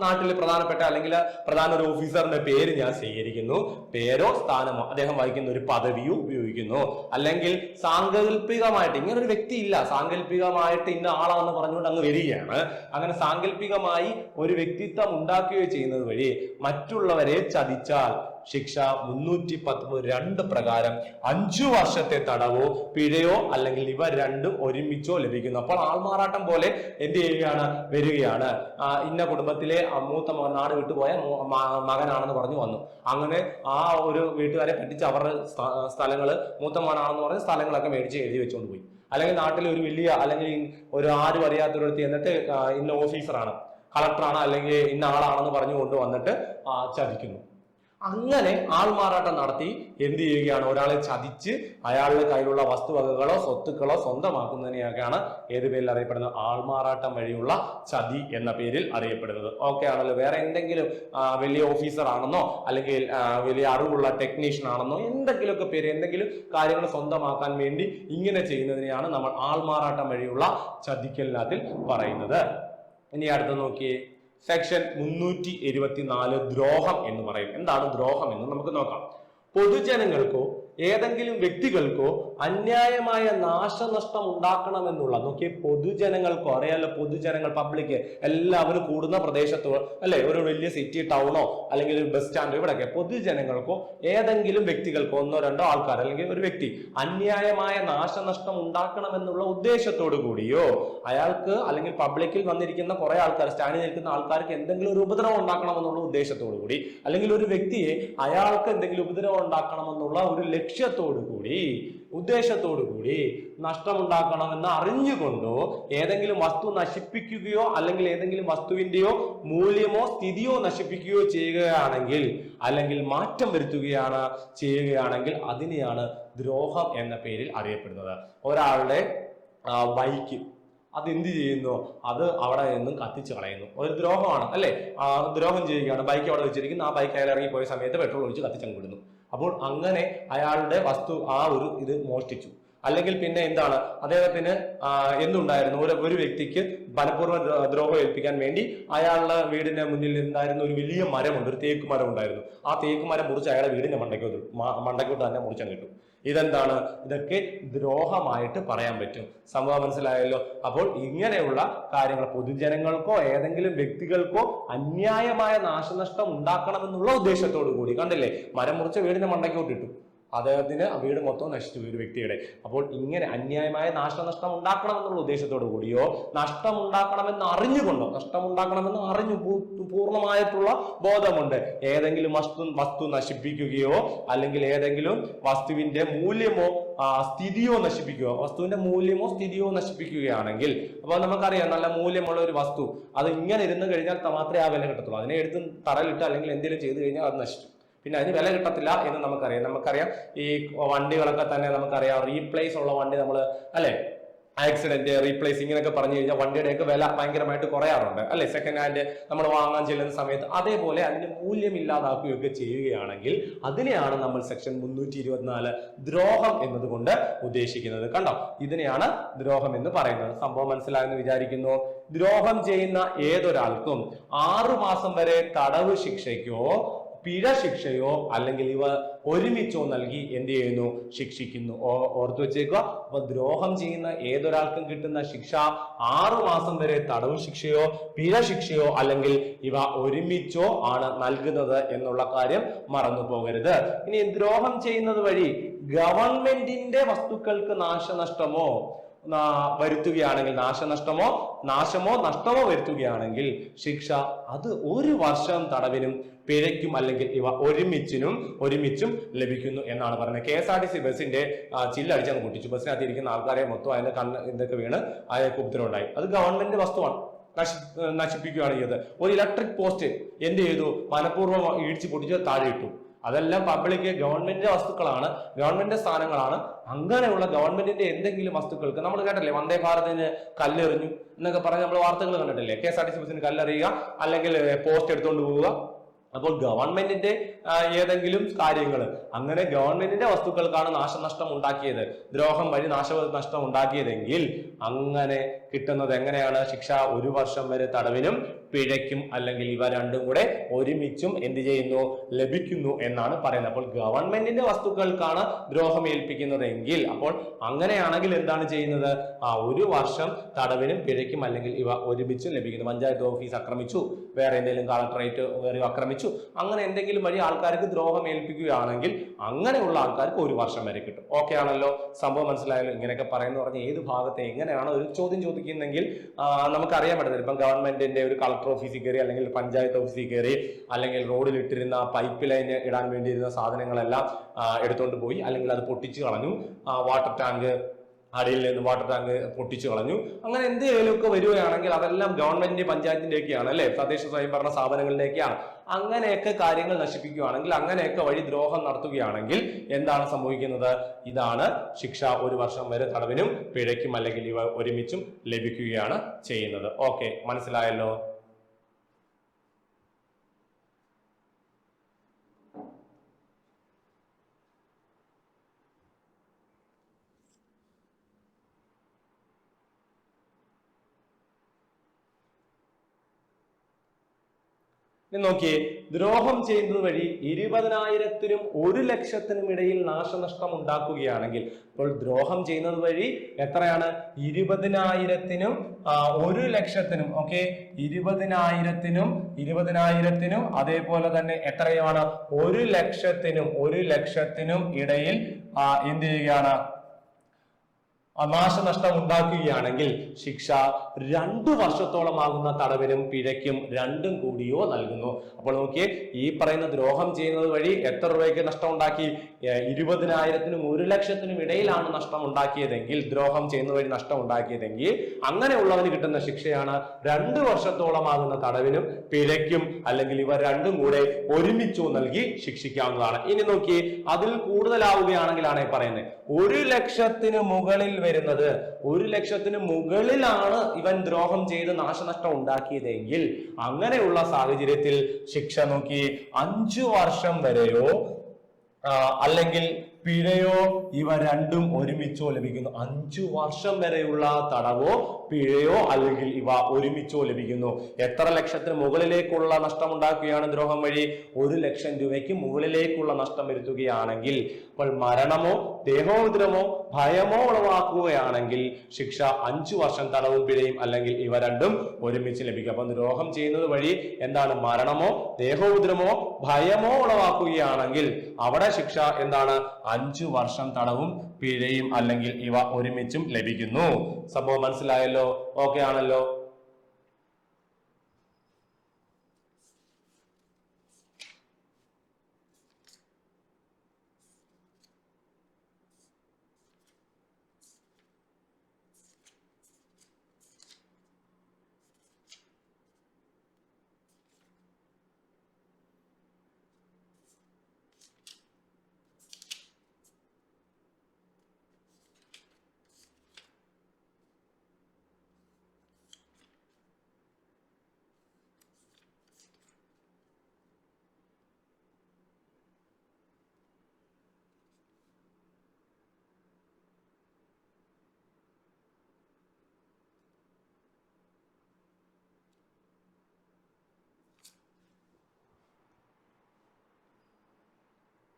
നാട്ടിൽ പ്രധാനപ്പെട്ട അല്ലെങ്കിൽ പ്രധാന ഒരു ഓഫീസറിന്റെ പേര് ഞാൻ സ്വീകരിക്കുന്നു. പേരോ സ്ഥാനമോ അദ്ദേഹം വഹിക്കുന്ന ഒരു പദവിയോ ഉപയോഗിക്കുന്നു. അല്ലെങ്കിൽ സാങ്കല്പികമായിട്ട് ഇങ്ങനെ ഒരു വ്യക്തി ഇല്ല, സാങ്കല്പികമായിട്ട് ഇന്ന ആളാണെന്ന് പറഞ്ഞുകൊണ്ട് അങ്ങ് വരികയാണ്. അങ്ങനെ സാങ്കല്പികമായി ഒരു വ്യക്തിത്വം ഉണ്ടാക്കുകയോ ചെയ്യുന്നത് വഴി മറ്റുള്ളവരെ ചതിച്ചാൽ ശിക്ഷ 319 പ്രകാരം 5 വർഷത്തെ തടവോ പിഴയോ അല്ലെങ്കിൽ ഇവ രണ്ടും ഒരുമിച്ചോ ലഭിക്കുന്നു. അപ്പോൾ ആൾമാറാട്ടം പോലെ എന്ത് വരികയാണ്. ഇന്ന കുടുംബത്തിലെ മൂത്ത നാട് വിട്ടുപോയ മകനാണെന്ന് പറഞ്ഞു വന്നു. അങ്ങനെ ആ ഒരു വീട്ടുകാരെ പറ്റിച്ച് അവരുടെ സ്ഥലങ്ങള് മൂത്ത മകനാണെന്ന് പറഞ്ഞ സ്ഥലങ്ങളൊക്കെ മേടിച്ച് എഴുതി വെച്ചുകൊണ്ട് പോയി. അല്ലെങ്കിൽ നാട്ടിൽ ഒരു വലിയ അല്ലെങ്കിൽ ഒരു ആരും അറിയാത്തൊരിടത്ത് എന്നിട്ട് ഇന്ന ഓഫീസറാണ്, കളക്ടറാണ്, അല്ലെങ്കിൽ ഇന്ന ആളാണെന്ന് പറഞ്ഞു കൊണ്ടുവന്നിട്ട് ചതിക്കുന്നു. അങ്ങനെ ആൾമാറാട്ടം നടത്തി എന്ത് ചെയ്യുകയാണ്? ഒരാളെ ചതിച്ച് അയാളുടെ കയ്യിലുള്ള വസ്തുവകകളോ സ്വത്തുക്കളോ സ്വന്തമാക്കുന്നതിനെയൊക്കെയാണ് ഏത് പേരിൽ അറിയപ്പെടുന്നത്? ആൾമാറാട്ടം വഴിയുള്ള ചതി എന്ന പേരിൽ അറിയപ്പെടുന്നത്. ഓക്കെ ആണല്ലോ. വേറെ എന്തെങ്കിലും വലിയ ഓഫീസർ ആണെന്നോ അല്ലെങ്കിൽ വലിയ അറിവുള്ള ടെക്നീഷ്യൻ ആണെന്നോ എന്തെങ്കിലുമൊക്കെ പേര്, എന്തെങ്കിലും കാര്യങ്ങൾ സ്വന്തമാക്കാൻ വേണ്ടി ഇങ്ങനെ ചെയ്യുന്നതിനെയാണ് നമ്മൾ ആൾമാറാട്ടം വഴിയുള്ള ചതിക്കലിനകത്തിൽ പറയുന്നത്. ഇനി അടുത്ത് നോക്കിയേ. സെക്ഷൻ 324 ദ്രോഹം എന്ന് പറയും. എന്താണ് ദ്രോഹം എന്ന് നമുക്ക് നോക്കാം. പൊതുജനങ്ങൾക്കോ ഏതെങ്കിലും വ്യക്തികൾക്കോ അന്യായമായ നാശനഷ്ടം ഉണ്ടാക്കണമെന്നുള്ള, നോക്കിയേ, പൊതുജനങ്ങൾക്കോ, അറിയാലോ പൊതുജനങ്ങൾ, പബ്ലിക് എല്ലാവരും കൂടുന്ന പ്രദേശത്തോ അല്ലെ, ഒരു വലിയ സിറ്റി ടൗണോ അല്ലെങ്കിൽ ഒരു ബസ് സ്റ്റാൻഡോ, ഇവിടെയൊക്കെ പൊതുജനങ്ങൾക്കോ ഏതെങ്കിലും വ്യക്തികൾക്കോ ഒന്നോ രണ്ടോ ആൾക്കാർ അല്ലെങ്കിൽ ഒരു വ്യക്തി അന്യായമായ നാശനഷ്ടം ഉണ്ടാക്കണമെന്നുള്ള ഉദ്ദേശത്തോടു കൂടിയോ അയാൾക്ക് അല്ലെങ്കിൽ പബ്ലിക്കിൽ വന്നിരിക്കുന്ന കുറെ ആൾക്കാർ, സ്റ്റാൻഡിൽ നിൽക്കുന്ന ആൾക്കാർക്ക് എന്തെങ്കിലും ഒരു ഉപദ്രവം ഉണ്ടാക്കണമെന്നുള്ള ഉദ്ദേശത്തോടു കൂടി, അല്ലെങ്കിൽ ഒരു വ്യക്തിയെ അയാൾക്ക് എന്തെങ്കിലും ഉപദ്രവം ഉണ്ടാക്കണമെന്നുള്ള ഒരു ലക്ഷ്യത്തോടു കൂടി, ഉദ്ദേശത്തോടു കൂടി നഷ്ടമുണ്ടാക്കണമെന്ന് അറിഞ്ഞുകൊണ്ടോ ഏതെങ്കിലും വസ്തു നശിപ്പിക്കുകയോ അല്ലെങ്കിൽ ഏതെങ്കിലും വസ്തുവിന്റെയോ മൂല്യമോ സ്ഥിതിയോ നശിപ്പിക്കുകയോ ചെയ്യുകയാണെങ്കിൽ അല്ലെങ്കിൽ മാറ്റം വരുത്തുകയാണ് ചെയ്യുകയാണെങ്കിൽ അതിനെയാണ് ദ്രോഹം എന്ന പേരിൽ അറിയപ്പെടുന്നത്. ഒരാളുടെ ബൈക്ക് അതെന്ത് ചെയ്യുന്നു? അത് അവിടെ നിന്നും കത്തിച്ച് കളയുന്നു. ഒരു ദ്രോഹമാണ് അല്ലെ, ദ്രോഹം ചെയ്യുകയാണ്. ബൈക്ക് അവിടെ വെച്ചിരിക്കുന്നു, ആ ബൈക്ക് അയാൾ ഇറങ്ങി പോയ സമയത്ത് പെട്രോൾ ഒഴിച്ച് കത്തിച്ചങ്ങ് വിടുന്നു. അപ്പോൾ അങ്ങനെ അയാളുടെ വസ്തു ഇത് മോഷ്ടിച്ചു. അല്ലെങ്കിൽ പിന്നെ എന്താണ്, അദ്ദേഹത്തിന് എന്തുണ്ടായിരുന്നു, ഒരു വ്യക്തിക്ക് മനഃപൂർവ്വം ദ്രോഹം ഏൽപ്പിക്കാൻ വേണ്ടി അയാളുടെ വീടിന്റെ മുന്നിൽ എന്തായിരുന്നു, ഒരു വലിയ മരമുണ്ട്, ഒരു തേക്ക് മരം ഉണ്ടായിരുന്നു. ആ തേക്ക് മരം മുറിച്ച് അയാളുടെ വീടിന്റെ മണ്ടയ്ക്കോട്ട് തന്നെ മുറിച്ചം കിട്ടും. ഇതെന്താണ്? ഇതൊക്കെ ദ്രോഹമായിട്ട് പറയാൻ പറ്റും. സംഭവം മനസ്സിലായല്ലോ. അപ്പോൾ ഇങ്ങനെയുള്ള കാര്യങ്ങൾ പൊതുജനങ്ങൾക്കോ ഏതെങ്കിലും വ്യക്തികൾക്കോ അന്യായമായ നാശനഷ്ടം ഉണ്ടാക്കണമെന്നുള്ള ഉദ്ദേശത്തോടു കൂടി, കണ്ടില്ലേ, മരം മുറിച്ച് വീടിന്റെ മണ്ടയ്ക്കോട്ട് ഇട്ടു, അദ്ദേഹത്തിന് വീട് മൊത്തം നശിച്ചു പോയി ഒരു വ്യക്തിയുടെ. അപ്പോൾ ഇങ്ങനെ അന്യായമായ നാശനഷ്ടം ഉണ്ടാക്കണമെന്നുള്ള ഉദ്ദേശത്തോടു കൂടിയോ നഷ്ടം ഉണ്ടാക്കണമെന്ന് അറിഞ്ഞു പൂർണ്ണമായിട്ടുള്ള ബോധമുണ്ട് ഏതെങ്കിലും വസ്തു നശിപ്പിക്കുകയോ അല്ലെങ്കിൽ ഏതെങ്കിലും വസ്തുവിന്റെ മൂല്യമോ സ്ഥിതിയോ നശിപ്പിക്കുകയാണെങ്കിൽ, അപ്പോൾ നമുക്കറിയാം നല്ല മൂല്യമുള്ള ഒരു വസ്തു അത് ഇങ്ങനെ ഇരുന്ന് കഴിഞ്ഞാൽ മാത്രമേ ആ വില കിട്ടത്തുള്ളൂ. അതിനെ എടുത്ത് തറയിലിട്ട് അല്ലെങ്കിൽ എന്തെങ്കിലും ചെയ്തു കഴിഞ്ഞാൽ അത് നശിച്ചു, പിന്നെ അതിന് വില കിട്ടത്തില്ല എന്ന് നമുക്കറിയാം. ഈ വണ്ടികളൊക്കെ തന്നെ നമുക്കറിയാം, റീപ്ലേസ് ഉള്ള വണ്ടി നമ്മൾ അല്ലെ, ആക്സിഡന്റ് റീപ്ലേസ് ഇങ്ങനെയൊക്കെ പറഞ്ഞു കഴിഞ്ഞാൽ വണ്ടിയുടെയൊക്കെ വില ഭയങ്കരമായിട്ട് കുറയാറുണ്ട് അല്ലെ, സെക്കൻഡ് ഹാൻഡ് നമ്മൾ വാങ്ങാൻ ചെല്ലുന്ന സമയത്ത്. അതേപോലെ അതിന്റെ മൂല്യം ഇല്ലാതാക്കുകയൊക്കെ ചെയ്യുകയാണെങ്കിൽ അതിനെയാണ് നമ്മൾ സെക്ഷൻ 324 ദ്രോഹം എന്നതുകൊണ്ട് ഉദ്ദേശിക്കുന്നത്. കണ്ടോ, ഇതിനെയാണ് ദ്രോഹം എന്ന് പറയുന്നത്. സംഭവം മനസ്സിലായെന്ന് വിചാരിക്കുന്നു. ദ്രോഹം ചെയ്യുന്ന ഏതൊരാൾക്കും 6 മാസം വരെ തടവ് ശിക്ഷയ്ക്കോ പിഴ ശിക്ഷയോ അല്ലെങ്കിൽ ഇവ ഒരുമിച്ചോ നൽകി എന്ത് ചെയ്യുന്നു, ശിക്ഷിക്കുന്നു. ഓർത്തു വെച്ചേക്കുക. അപ്പൊ ദ്രോഹം ചെയ്യുന്ന ഏതൊരാൾക്കും കിട്ടുന്ന ശിക്ഷ 6 മാസം വരെ തടവ് ശിക്ഷയോ പിഴ ശിക്ഷയോ അല്ലെങ്കിൽ ഇവ ഒരുമിച്ചോ ആണ് നൽകുന്നത് എന്നുള്ള കാര്യം മറന്നു പോകരുത്. ഇനി ദ്രോഹം ചെയ്യുന്നത് വഴി ഗവൺമെന്റിന്റെ വസ്തുക്കൾക്ക് നാശനഷ്ടമോ വരുത്തുകയാണെങ്കിൽ, നഷ്ടമോ വരുത്തുകയാണെങ്കിൽ ശിക്ഷ അത് 1 വർഷം തടവിനും പിഴയ്ക്കും അല്ലെങ്കിൽ ഇവ ഒരുമിച്ചും ലഭിക്കുന്നു എന്നാണ് പറയുന്നത്. KSRTC ബസിന്റെ ചില്ലടിച്ചങ്ങ് പൊട്ടിച്ചു. ബസ്സിനകത്ത് ഇരിക്കുന്ന ആൾക്കാരെ മൊത്തം അതിന്റെ ഇതൊക്കെ വീണ് അയാൾക്ക് ഉപദ്രവമുണ്ടായി. അത് ഗവൺമെന്റ് വസ്തുവാണ്, നശിപ്പിക്കുകയാണ് ചെയ്തത്. ഒരു ഇലക്ട്രിക് പോസ്റ്റ് എന്ത് ചെയ്തു, മനഃപൂർവ്വം ഇടിച്ച് പൊട്ടിച്ച് താഴെ ഇട്ടു. അതെല്ലാം പബ്ലിക് ഗവൺമെന്റിന്റെ വസ്തുക്കളാണ്, ഗവൺമെന്റ് സ്ഥാനങ്ങളാണ്. അങ്ങനെയുള്ള ഗവൺമെന്റിന്റെ എന്തെങ്കിലും വസ്തുക്കൾക്ക് നമ്മൾ കേട്ടല്ലേ, വന്ദേ ഭാരതിന് കല്ലെറിഞ്ഞു എന്നൊക്കെ പറഞ്ഞ് നമ്മൾ വാർത്തകൾ കണ്ടിട്ടില്ലേ. KSRTC ബസ്സിന് കല്ലെറിയുക അല്ലെങ്കിൽ പോസ്റ്റ് എടുത്തുകൊണ്ട് പോവുക. അപ്പോൾ ഗവൺമെന്റിന്റെ ഏതെങ്കിലും കാര്യങ്ങൾ, അങ്ങനെ ഗവൺമെന്റിന്റെ വസ്തുക്കൾക്കാണ് നാശനഷ്ടം ഉണ്ടാക്കിയത്, ദ്രോഹം വഴി നാശനഷ്ടം ഉണ്ടാക്കിയതെങ്കിൽ അങ്ങനെ കിട്ടുന്നത് എങ്ങനെയാണ്, ശിക്ഷ 1 വർഷം വരെ തടവിനും പിഴയ്ക്കും അല്ലെങ്കിൽ ഇവ രണ്ടും കൂടെ ഒരുമിച്ചും എന്ത് ചെയ്യുന്നു, ലഭിക്കുന്നു എന്നാണ് പറയുന്നത്. അപ്പോൾ ഗവൺമെന്റിന്റെ വസ്തുക്കൾക്കാണ് ദ്രോഹം ഏൽപ്പിക്കുന്നതെങ്കിൽ, അപ്പോൾ അങ്ങനെയാണെങ്കിൽ എന്താണ് ചെയ്യുന്നത്, 1 വർഷം തടവിനും പിഴയ്ക്കും അല്ലെങ്കിൽ ഇവ ഒരുമിച്ചും ലഭിക്കുന്നു. പഞ്ചായത്ത് ഓഫീസ് ആക്രമിച്ചു, വേറെ എന്തെങ്കിലും കളക്ടറേറ്റ് ആക്രമിച്ചു, അങ്ങനെ എന്തെങ്കിലും വഴി ആൾക്കാർക്ക് ദ്രോഹം ഏൽപ്പിക്കുകയാണെങ്കിൽ അങ്ങനെയുള്ള ആൾക്കാർക്ക് 1 വർഷം വരെ കിട്ടും. ഓക്കെ ആണല്ലോ, സംഭവം മനസ്സിലായല്ലോ. ഇങ്ങനെയൊക്കെ പറയുന്ന പറഞ്ഞ ഏത് ഭാഗത്തെ എങ്ങനെയാണ് ഒരു ചോദ്യം ചോദിക്കുന്നെങ്കിൽ നമുക്ക് അറിയാൻ പറ്റത്തില്ല. ഇപ്പം ഗവൺമെന്റിന്റെ ഒരു കളക്ടർ ഓഫീസിൽ കയറി അല്ലെങ്കിൽ പഞ്ചായത്ത് ഓഫീസിൽ കയറി അല്ലെങ്കിൽ റോഡിൽ ഇട്ടിരുന്ന പൈപ്പ് ലൈന് ഇടാൻ വേണ്ടിയിരുന്ന സാധനങ്ങളെല്ലാം എടുത്തോണ്ട് പോയി, അല്ലെങ്കിൽ അത് പൊട്ടിച്ചു കളഞ്ഞു, വാട്ടർ ടാങ്ക് അടിയിൽ നിന്ന് വാട്ടർ ടാങ്ക് പൊട്ടിച്ചു കളഞ്ഞു, അങ്ങനെ എന്തെങ്കിലുമൊക്കെ വരികയാണെങ്കിൽ അതെല്ലാം ഗവൺമെന്റിന്റെ പഞ്ചായത്തിന്റെയൊക്കെയാണ് അല്ലെ, തദ്ദേശ സ്വയംഭരണ സ്ഥാപനങ്ങളിലേക്കാണ്. അങ്ങനെയൊക്കെ കാര്യങ്ങൾ നശിപ്പിക്കുകയാണെങ്കിൽ, അങ്ങനെയൊക്കെ വഴി ദ്രോഹം നടത്തുകയാണെങ്കിൽ എന്താണ് സംഭവിക്കുന്നത്, ഇതാണ് ശിക്ഷ 1 വർഷം വരെ തടവിനും പിഴയ്ക്കും അല്ലെങ്കിൽ ഇവ ഒരുമിച്ചും ലഭിക്കുകയാണ് ചെയ്യുന്നത്. ഓക്കെ, മനസ്സിലായല്ലോ. നോക്കിയേ, ദ്രോഹം ചെയ്യുന്നത് വഴി 20,000-നും 1,00,000-നും ഇടയിൽ നാശനഷ്ടം ഉണ്ടാക്കുകയാണെങ്കിൽ, അപ്പോൾ ദ്രോഹം ചെയ്യുന്നത് വഴി എത്രയാണ്, 20,000-നും 1,00,000-നും. ഓക്കെ, 20,000-നും അതേപോലെ തന്നെ എത്രയാണ്, 1,00,000-നും ഇടയിൽ എന്ത് ചെയ്യുകയാണ്, നാശനഷ്ടം ഉണ്ടാക്കുകയാണെങ്കിൽ ശിക്ഷ 2 വർഷത്തോളമാകുന്ന തടവിനും പിഴയ്ക്കും രണ്ടും കൂടിയോ നൽകുന്നു. അപ്പോൾ നോക്കിയേ, ഈ പറയുന്ന ദ്രോഹം ചെയ്യുന്നത് വഴി എത്ര രൂപയ്ക്ക് നഷ്ടം ഉണ്ടാക്കി, 20,000-നും 1,00,000-നും ഇടയിലാണ് നഷ്ടം ഉണ്ടാക്കിയതെങ്കിൽ, ദ്രോഹം ചെയ്യുന്ന വഴി നഷ്ടം ഉണ്ടാക്കിയതെങ്കിൽ അങ്ങനെയുള്ളവന് കിട്ടുന്ന ശിക്ഷയാണ് 2 വർഷത്തോളമാകുന്ന തടവിനും പിഴയ്ക്കും അല്ലെങ്കിൽ ഇവ രണ്ടും കൂടെ ഒരുമിച്ചോ നൽകി ശിക്ഷിക്കാവുന്നതാണ്. ഇനി നോക്കിയേ, അതിൽ കൂടുതലാവുകയാണെങ്കിലാണ് പറയുന്നത് 1,00,000-ന് മുകളിൽ വരുന്നത്, 1,00,000-ന് മുകളിലാണ് ഇവൻ ദ്രോഹം ചെയ്ത് നാശനഷ്ടം ഉണ്ടാക്കിയതെങ്കിൽ അങ്ങനെയുള്ള സാഹചര്യത്തിൽ ശിക്ഷ നോക്കി 5 വർഷം വരെയോ അല്ലെങ്കിൽ പിഴയോ ഇവ രണ്ടും ഒരുമിച്ചോ ലഭിക്കുന്നു. 5 വർഷം വരെയുള്ള തടവോ പിഴയോ അല്ലെങ്കിൽ ഇവ ഒരുമിച്ചോ ലഭിക്കുന്നു. എത്ര ലക്ഷത്തിന് മുകളിലേക്കുള്ള നഷ്ടം ഉണ്ടാക്കുകയാണ് ദ്രോഹം വഴി? 1,00,000 രൂപയ്ക്ക് മുകളിലേക്കുള്ള നഷ്ടം വരുത്തുകയാണെങ്കിൽ, അപ്പോൾ മരണമോ ദേഹോപദ്രവമോ ഭയമോ ഉളവാക്കുകയാണെങ്കിൽ ശിക്ഷ 5 വർഷം തടവും പിഴയും അല്ലെങ്കിൽ ഇവ രണ്ടും ഒരുമിച്ച് ലഭിക്കും. അപ്പൊ ദ്രോഹം ചെയ്യുന്നത് വഴി എന്താണ്? മരണമോ ദേഹോപദ്രവമോ ഭയമോ ഉളവാക്കുകയാണെങ്കിൽ അവിടെ ശിക്ഷ എന്താണ്? 5 വർഷം തടവും പിഴയും അല്ലെങ്കിൽ ഇവ ഒരുമിച്ചും ലഭിക്കുന്നു. സംഭവം മനസ്സിലായല്ലോ? ഓക്കെ ആണല്ലോ?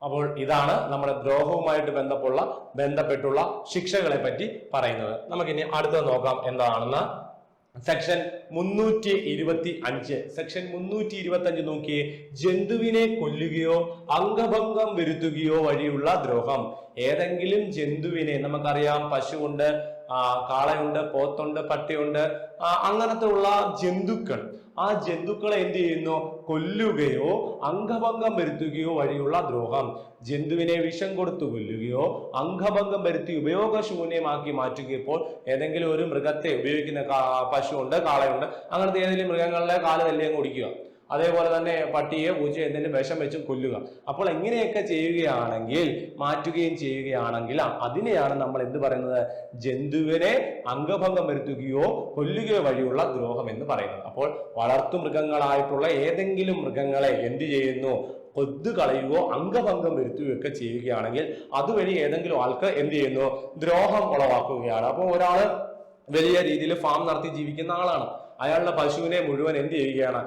അപ്പോൾ ഇതാണ് നമ്മുടെ ദ്രോഹവുമായിട്ട് ബന്ധപ്പെട്ടുള്ള ശിക്ഷകളെ പറ്റി പറയുന്നത്. നമുക്കിനി അടുത്തത് നോക്കാം എന്താണെന്ന്. സെക്ഷൻ 325. സെക്ഷൻ 325 നോക്കിയേ. ജന്തുവിനെ കൊല്ലുകയോ അംഗഭംഗം വരുത്തുകയോ വഴിയുള്ള ദ്രോഹം. ഏതെങ്കിലും ജന്തുവിനെ, നമുക്കറിയാം പശുവുണ്ട്, കാളയുണ്ട്, പോത്തുണ്ട്, പട്ടിയുണ്ട്, അങ്ങനത്തെ ഉള്ള ജന്തുക്കൾ, ആ ജന്തുക്കളെ എന്ത് ചെയ്യുന്നു? കൊല്ലുകയോ അംഗഭംഗം വരുത്തുകയോ വഴിയുള്ള ദ്രോഹം. ജന്തുവിനെ വിഷം കൊടുത്തു കൊല്ലുകയോ അംഗഭംഗം വരുത്തി ഉപയോഗശൂന്യമാക്കി മാറ്റുകയോ, ഏതെങ്കിലും ഒരു മൃഗത്തെ ഉപയോഗിക്കുന്ന പശുവുണ്ട്, കാളയുണ്ട്, അങ്ങനത്തെ ഏതെങ്കിലും മൃഗങ്ങളുടെ കാല് തല്ലി അങ്ങ് ഓടിക്കുക. അതേപോലെ തന്നെ പട്ടിയെ പൂച്ച എന്തെങ്കിലും വിഷം വെച്ച് കൊല്ലുക. അപ്പോൾ എങ്ങനെയൊക്കെ ചെയ്യുകയാണെങ്കിൽ, മാറ്റുകയും ചെയ്യുകയാണെങ്കിൽ അതിനെയാണ് നമ്മൾ എന്ത് പറയുന്നത്? ജന്തുവിനെ അംഗഭംഗം വരുത്തുകയോ കൊല്ലുകയോ വഴിയുള്ള ദ്രോഹം എന്ന് പറയുന്നത്. അപ്പോൾ വളർത്തു മൃഗങ്ങളായിട്ടുള്ള ഏതെങ്കിലും മൃഗങ്ങളെ എന്ത് ചെയ്യുന്നു? കൊന്നു കളയുകയോ അംഗഭംഗം വരുത്തുകയോ ഒക്കെ ചെയ്യുകയാണെങ്കിൽ അതുവഴി ഏതെങ്കിലും ആൾക്ക് എന്ത് ചെയ്യുന്നു? ദ്രോഹം ഉളവാക്കുകയാണ്. അപ്പോൾ ഒരാള് വലിയ രീതിയിൽ ഫാം നടത്തി ജീവിക്കുന്ന ആളാണ്. അയാളുടെ പശുവിനെ മുഴുവൻ എന്ത് ചെയ്യുകയാണ്?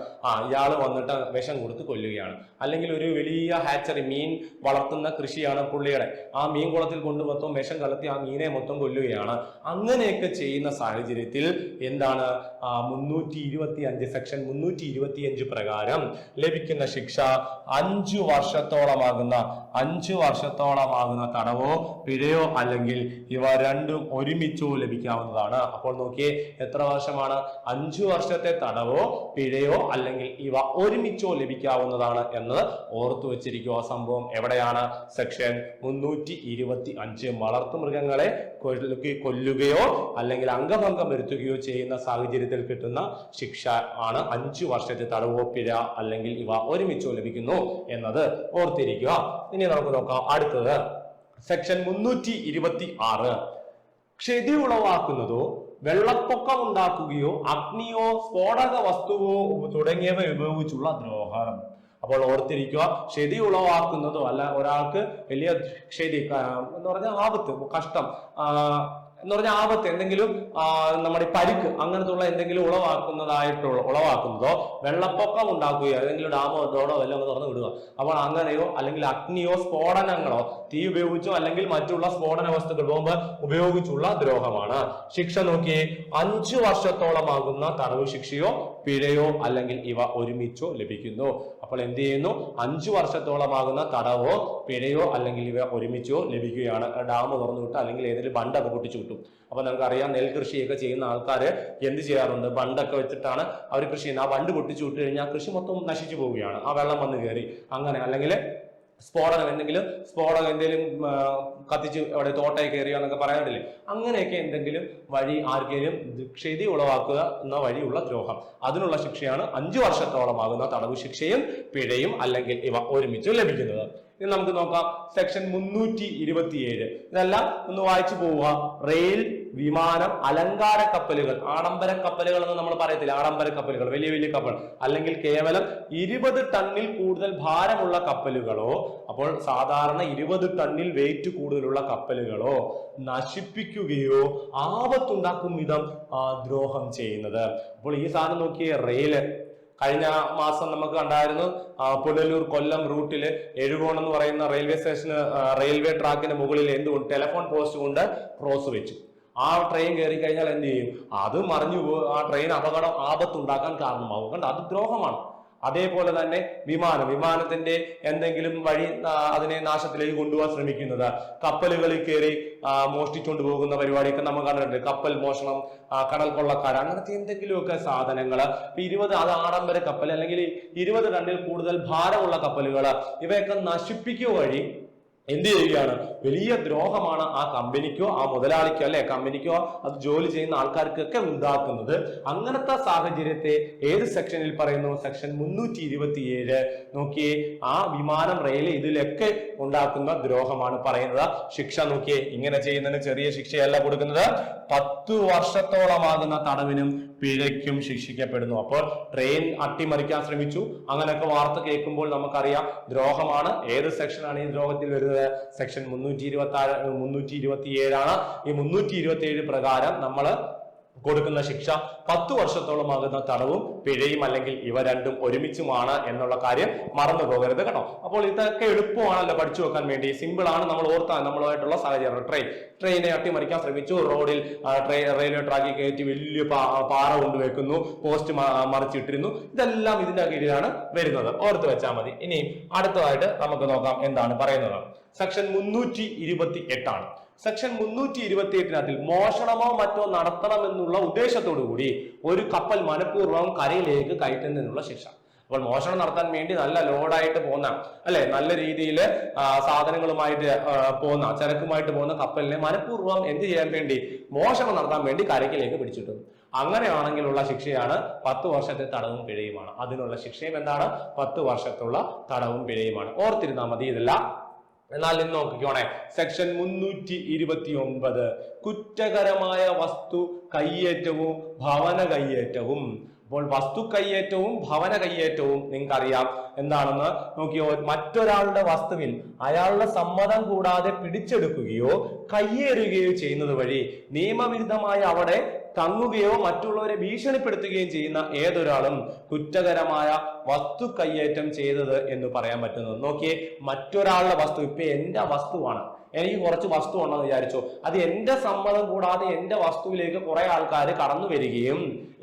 ഇയാൾ വന്നിട്ട് വിഷം കൊടുത്ത് കൊല്ലുകയാണ്. അല്ലെങ്കിൽ ഒരു വലിയ ഹാച്ചറി, മീൻ വളർത്തുന്ന കൃഷിയാണ് പുള്ളിയുടെ, ആ മീൻ കുളത്തിൽ കൊണ്ട് മൊത്തം വിഷം കലർത്തി ആ മീനെ മൊത്തം കൊല്ലുകയാണ്. അങ്ങനെയൊക്കെ ചെയ്യുന്ന സാഹചര്യത്തിൽ എന്താണ്? 325 സെക്ഷൻ 325 പ്രകാരം ലഭിക്കുന്ന ശിക്ഷ 5 വർഷത്തോളമാകുന്ന തടവോ പിഴയോ അല്ലെങ്കിൽ ഇവ രണ്ടും ഒരുമിച്ചോ ലഭിക്കാവുന്നതാണ്. അപ്പോൾ നോക്കിയേ, എത്ര വർഷമാണ്? 5 വർഷത്തെ തടവോ പിഴയോ അല്ലെങ്കിൽ ഇവ ഒരുമിച്ചോ ലഭിക്കാവുന്നതാണ് എന്ന് ഓർത്തു വെച്ചിരിക്കുക. സംഭവം എവിടെയാണ്? സെക്ഷൻ 325. വളർത്തുമൃഗങ്ങളെ കൊല്ലുകയോ അല്ലെങ്കിൽ അംഗഭംഗം വരുത്തുകയോ ചെയ്യുന്ന സാഹചര്യത്തിൽ കിട്ടുന്ന ശിക്ഷ ആണ് 5 വർഷത്തെ തടവോ പിഴ അല്ലെങ്കിൽ ഇവ ഒരുമിച്ചോ ലഭിക്കുന്നു എന്നത് ഓർത്തിരിക്കുക. ഇനി നമുക്ക് നോക്കാം അടുത്തത്. സെക്ഷൻ 326. ക്ഷതി ഉളവാക്കുന്നതോ വെള്ളപ്പൊക്കം ഉണ്ടാക്കുകയോ അഗ്നിയോ സ്ഫോടക വസ്തുവോ തുടങ്ങിയവ ഉപയോഗിച്ചുള്ള ദ്രോഹം. അപ്പോൾ ഓർത്തിരിക്കുക, ക്ഷതി ഉളവാക്കുന്നതോ അല്ല, ഒരാൾക്ക് വലിയ ക്ഷതി എന്ന് പറഞ്ഞാൽ ആപത്ത്, കഷ്ടം എന്ന് പറഞ്ഞാൽ ആപത്ത്, എന്തെങ്കിലും നമ്മുടെ പരിക്ക് അങ്ങനത്തെ ഉള്ള എന്തെങ്കിലും ഉളവാക്കുന്നതോ വെള്ളപ്പൊക്കം ഉണ്ടാക്കുകയോ ഏതെങ്കിലും ഡാമോ തോടോ എല്ലാം തുറന്നു വിടുക. അപ്പോൾ അങ്ങനെയോ അല്ലെങ്കിൽ അഗ്നിയോ സ്ഫോടനങ്ങളോ, തീ ഉപയോഗിച്ചോ അല്ലെങ്കിൽ മറ്റുള്ള സ്ഫോടന വസ്തുക്കൾ ബോംബ് ഉപയോഗിച്ചുള്ള ദ്രോഹമാണ്. ശിക്ഷ നോക്കിയേ, 5 വർഷത്തോളമാകുന്ന തടവ് ശിക്ഷയോ പിഴയോ അല്ലെങ്കിൽ ഇവ ഒരുമിച്ചോ ലഭിക്കുന്നു. അപ്പോൾ എന്ത് ചെയ്യുന്നു? 5 വർഷത്തോളമാകുന്ന തടവോ പിഴയോ അല്ലെങ്കിൽ ഇവ ഒരുമിച്ചോ ലഭിക്കുകയാണ്. ഡാം തുറന്നു വിട്ട് അല്ലെങ്കിൽ ഏതെങ്കിലും ബണ്ടൊക്കെ പൊട്ടിച്ചു വിട്ടു. അപ്പൊ നമുക്കറിയാം, നെൽകൃഷിയൊക്കെ ചെയ്യുന്ന ആൾക്കാര് എന്ത് ചെയ്യാറുണ്ട്? ബണ്ടൊക്കെ വെച്ചിട്ടാണ് അവർ കൃഷി ചെയ്യുന്നത്. ആ ബണ്ട് പൊട്ടിച്ചു വിട്ട് കഴിഞ്ഞാൽ കൃഷി മൊത്തം നശിച്ചു പോവുകയാണ്. ആ വെള്ളം വന്ന് കയറി അങ്ങനെ, അല്ലെങ്കിൽ സ്ഫോടനം എന്തെങ്കിലും കത്തിച്ച് അവിടെ തോട്ടയിൽ കയറിയോ എന്നൊക്കെ പറയാറില്ലേ? അങ്ങനെയൊക്കെ എന്തെങ്കിലും വഴി ആർക്കെങ്കിലും ക്ഷതി ഉളവാക്കുക എന്ന വഴിയുള്ള ദ്രോഹം, അതിനുള്ള ശിക്ഷയാണ് 5 വർഷത്തോളമാകുന്ന തടവ് ശിക്ഷയും പിഴയും അല്ലെങ്കിൽ ഇവ ഒരുമിച്ച് ലഭിക്കുന്നത്. ഇനി നമുക്ക് നോക്കാം സെക്ഷൻ 327. ഇതെല്ലാം ഒന്ന് വായിച്ചു പോവുക. റെയിൽ വിമാനം, അലങ്കാര കപ്പലുകൾ, ആഡംബര കപ്പലുകൾ എന്ന് നമ്മൾ പറയത്തില്ല, ആഡംബര കപ്പലുകൾ, വലിയ വലിയ കപ്പൽ, അല്ലെങ്കിൽ കേവലം 20 ടണ്ണിൽ കൂടുതൽ ഭാരമുള്ള കപ്പലുകളോ, അപ്പോൾ സാധാരണ 20 ടണ്ണിൽ വെയിറ്റ് കൂടുതലുള്ള കപ്പലുകളോ നശിപ്പിക്കുകയോ ആപത്തുണ്ടാക്കും വിധം ദ്രോഹം ചെയ്യുന്നത്. അപ്പോൾ ഈ സാധനം നോക്കിയേ, റെയില് കഴിഞ്ഞ മാസം നമുക്ക് കണ്ടായിരുന്നു, പുനലൂർ കൊല്ലം റൂട്ടില് എഴുകോൺ എന്ന് പറയുന്ന റെയിൽവേ സ്റ്റേഷന്, റെയിൽവേ ട്രാക്കിന് മുകളിൽ എന്തുകൊണ്ട് ടെലിഫോൺ പോസ്റ്റ് കൊണ്ട് ക്രോസ് വെച്ചു. ആ ട്രെയിൻ കയറി കഴിഞ്ഞാൽ എന്ത് ചെയ്യും? അത് മറിഞ്ഞു പോകും, ആ ട്രെയിൻ അപകടം ആപത്തുണ്ടാക്കാൻ കാരണമാകും. കണ്ട, അത് ദ്രോഹമാണ്. അതേപോലെ തന്നെ വിമാനത്തിന്റെ എന്തെങ്കിലും വഴി അതിനെ നാശത്തിലേക്ക് കൊണ്ടുപോകാൻ ശ്രമിക്കുന്നത്, കപ്പലുകളിൽ കയറി മോഷ്ടിച്ചുകൊണ്ട് പോകുന്ന പരിപാടിയൊക്കെ നമ്മൾ കണ്ടിട്ടുണ്ട്. കപ്പൽ മോഷണം, കടൽ കൊള്ളക്കാർ, അങ്ങനത്തെ എന്തെങ്കിലുമൊക്കെ സാധനങ്ങൾ, 20 അത് ആഡംബര കപ്പൽ അല്ലെങ്കിൽ 20 ടണ്ണിൽ കൂടുതൽ ഭാരമുള്ള കപ്പലുകൾ, ഇവയൊക്കെ നശിപ്പിക്കുക വഴി എന്ത് ചെയ്യുകയാണ്? വലിയ ദ്രോഹമാണ് ആ കമ്പനിക്കോ ആ മുതലാളിക്കോ അല്ലെ കമ്പനിക്കോ അത് ജോലി ചെയ്യുന്ന ആൾക്കാർക്കൊക്കെ ഉണ്ടാക്കുന്നത്. അങ്ങനത്തെ സാഹചര്യത്തെ ഏത് സെക്ഷനിൽ പറയുന്നു? സെക്ഷൻ 327. നോക്കിയേ, ആ വിമാനം, റെയിൽ, ഇതിലൊക്കെ ഉണ്ടാക്കുന്ന ദ്രോഹമാണ് പറയുന്നത്. ശിക്ഷ നോക്കിയേ, ഇങ്ങനെ ചെയ്യുന്നതിന് ചെറിയ ശിക്ഷയല്ല കൊടുക്കുന്നത്, 10 വർഷത്തോളമാകുന്ന തടവിനും പിഴയ്ക്കും ശിക്ഷിക്കപ്പെടുന്നു. അപ്പോൾ ട്രെയിൻ അട്ടിമറിക്കാൻ ശ്രമിച്ചു, അങ്ങനെയൊക്കെ വാർത്ത കേൾക്കുമ്പോൾ നമുക്കറിയാം ദ്രോഹമാണ്. ഏത് സെക്ഷനാണ് ഈ ദ്രോഹത്തിൽ വരുന്നത്? സെക്ഷൻ 327 ആണ്. ഈ 327 പ്രകാരം നമ്മൾ കൊടുക്കുന്ന ശിക്ഷ 10 വർഷത്തോളമാകുന്ന തടവും പിഴയും, അല്ലെങ്കിൽ ഇവ രണ്ടും ഒരുമിച്ചുമാണ് എന്നുള്ള കാര്യം മറന്നു പോകരുത് കേട്ടോ. അപ്പോൾ ഇതൊക്കെ എളുപ്പമാണല്ലോ പഠിച്ചു വെക്കാൻ വേണ്ടി, സിമ്പിൾ ആണ്, നമ്മൾ ഓർത്താൻ നമ്മളുമായിട്ടുള്ള സാഹചര്യം. ട്രെയിനെ അട്ടിമറിക്കാൻ ശ്രമിച്ചു, റോഡിൽ റെയിൽവേ ട്രാക്കിൽ കയറ്റി വലിയ പാറ കൊണ്ടുവെക്കുന്നു, പോസ്റ്റ് മറിച്ചിട്ടിരുന്നു, ഇതെല്ലാം ഇതിന്റെ കീഴിലാണ് വരുന്നത്, ഓർത്ത് വെച്ചാൽ മതി. ഇനി അടുത്തതായിട്ട് നമുക്ക് നോക്കാം എന്താണ് പറയുന്നത്. സെക്ഷൻ 328 ആണ്. സെക്ഷൻ 328 മോഷണമോ മറ്റോ നടത്തണമെന്നുള്ള ഉദ്ദേശത്തോടു കൂടി ഒരു കപ്പൽ മനഃപൂർവ്വം കരയിലേക്ക് കയറ്റുന്നതിനുള്ള ശിക്ഷ. അപ്പോൾ മോഷണം നടത്താൻ വേണ്ടി നല്ല ലോഡായിട്ട് പോകുന്ന അല്ലെ, നല്ല രീതിയിൽ സാധനങ്ങളുമായിട്ട് പോകുന്ന, ചരക്കുമായിട്ട് പോകുന്ന കപ്പലിനെ മനഃപൂർവ്വം എന്ത് ചെയ്യാൻ വേണ്ടി? മോഷണം നടത്താൻ വേണ്ടി കരയ്ക്കിലേക്ക് പിടിച്ചിട്ടു. അങ്ങനെയാണെങ്കിലുള്ള ശിക്ഷയാണ് 10 വർഷത്തെ തടവും പിഴയുമാണ്. അതിനുള്ള ശിക്ഷയും എന്താണ്? 10 വർഷത്തുള്ള തടവും പിഴയുമാണ്. ഓർത്തിരുന്നാൽ മതി ഇതെല്ലാം. എന്നാൽ ഇന്ന് നോക്കിക്കോണേ, സെക്ഷൻ 329 കുറ്റകരമായ വസ്തു കയ്യേറ്റവും ഭവന കയ്യേറ്റവും. അപ്പോൾ വസ്തു കയ്യേറ്റവും ഭവന കയ്യേറ്റവും നിങ്ങൾക്കറിയാം എന്താണെന്ന് നോക്കിയോ. മറ്റൊരാളുടെ വസ്തുവിൽ അയാളുടെ സമ്മതം കൂടാതെ പിടിച്ചെടുക്കുകയോ കയ്യേറുകയോ ചെയ്യുന്നത് വഴി നിയമവിരുദ്ധമായി അവിടെ തങ്ങുകയോ മറ്റുള്ളവരെ ഭീഷണിപ്പെടുത്തുകയും ചെയ്യുന്ന ഏതൊരാളും കുറ്റകരമായ വസ്തു കയ്യേറ്റം ചെയ്തത് എന്ന് പറയാൻ പറ്റുന്നത്. നോക്കിയേ, മറ്റൊരാളുടെ വസ്തു, ഇപ്പൊ എന്റെ വസ്തുവാണ്, എനിക്ക് കുറച്ച് വസ്തു ഉണ്ടെന്ന് വിചാരിച്ചോ, അത് എന്റെ സമ്മതം കൂടാതെ എന്റെ വസ്തുവിലേക്ക് കുറെ ആൾക്കാർ കടന്നു വരികയും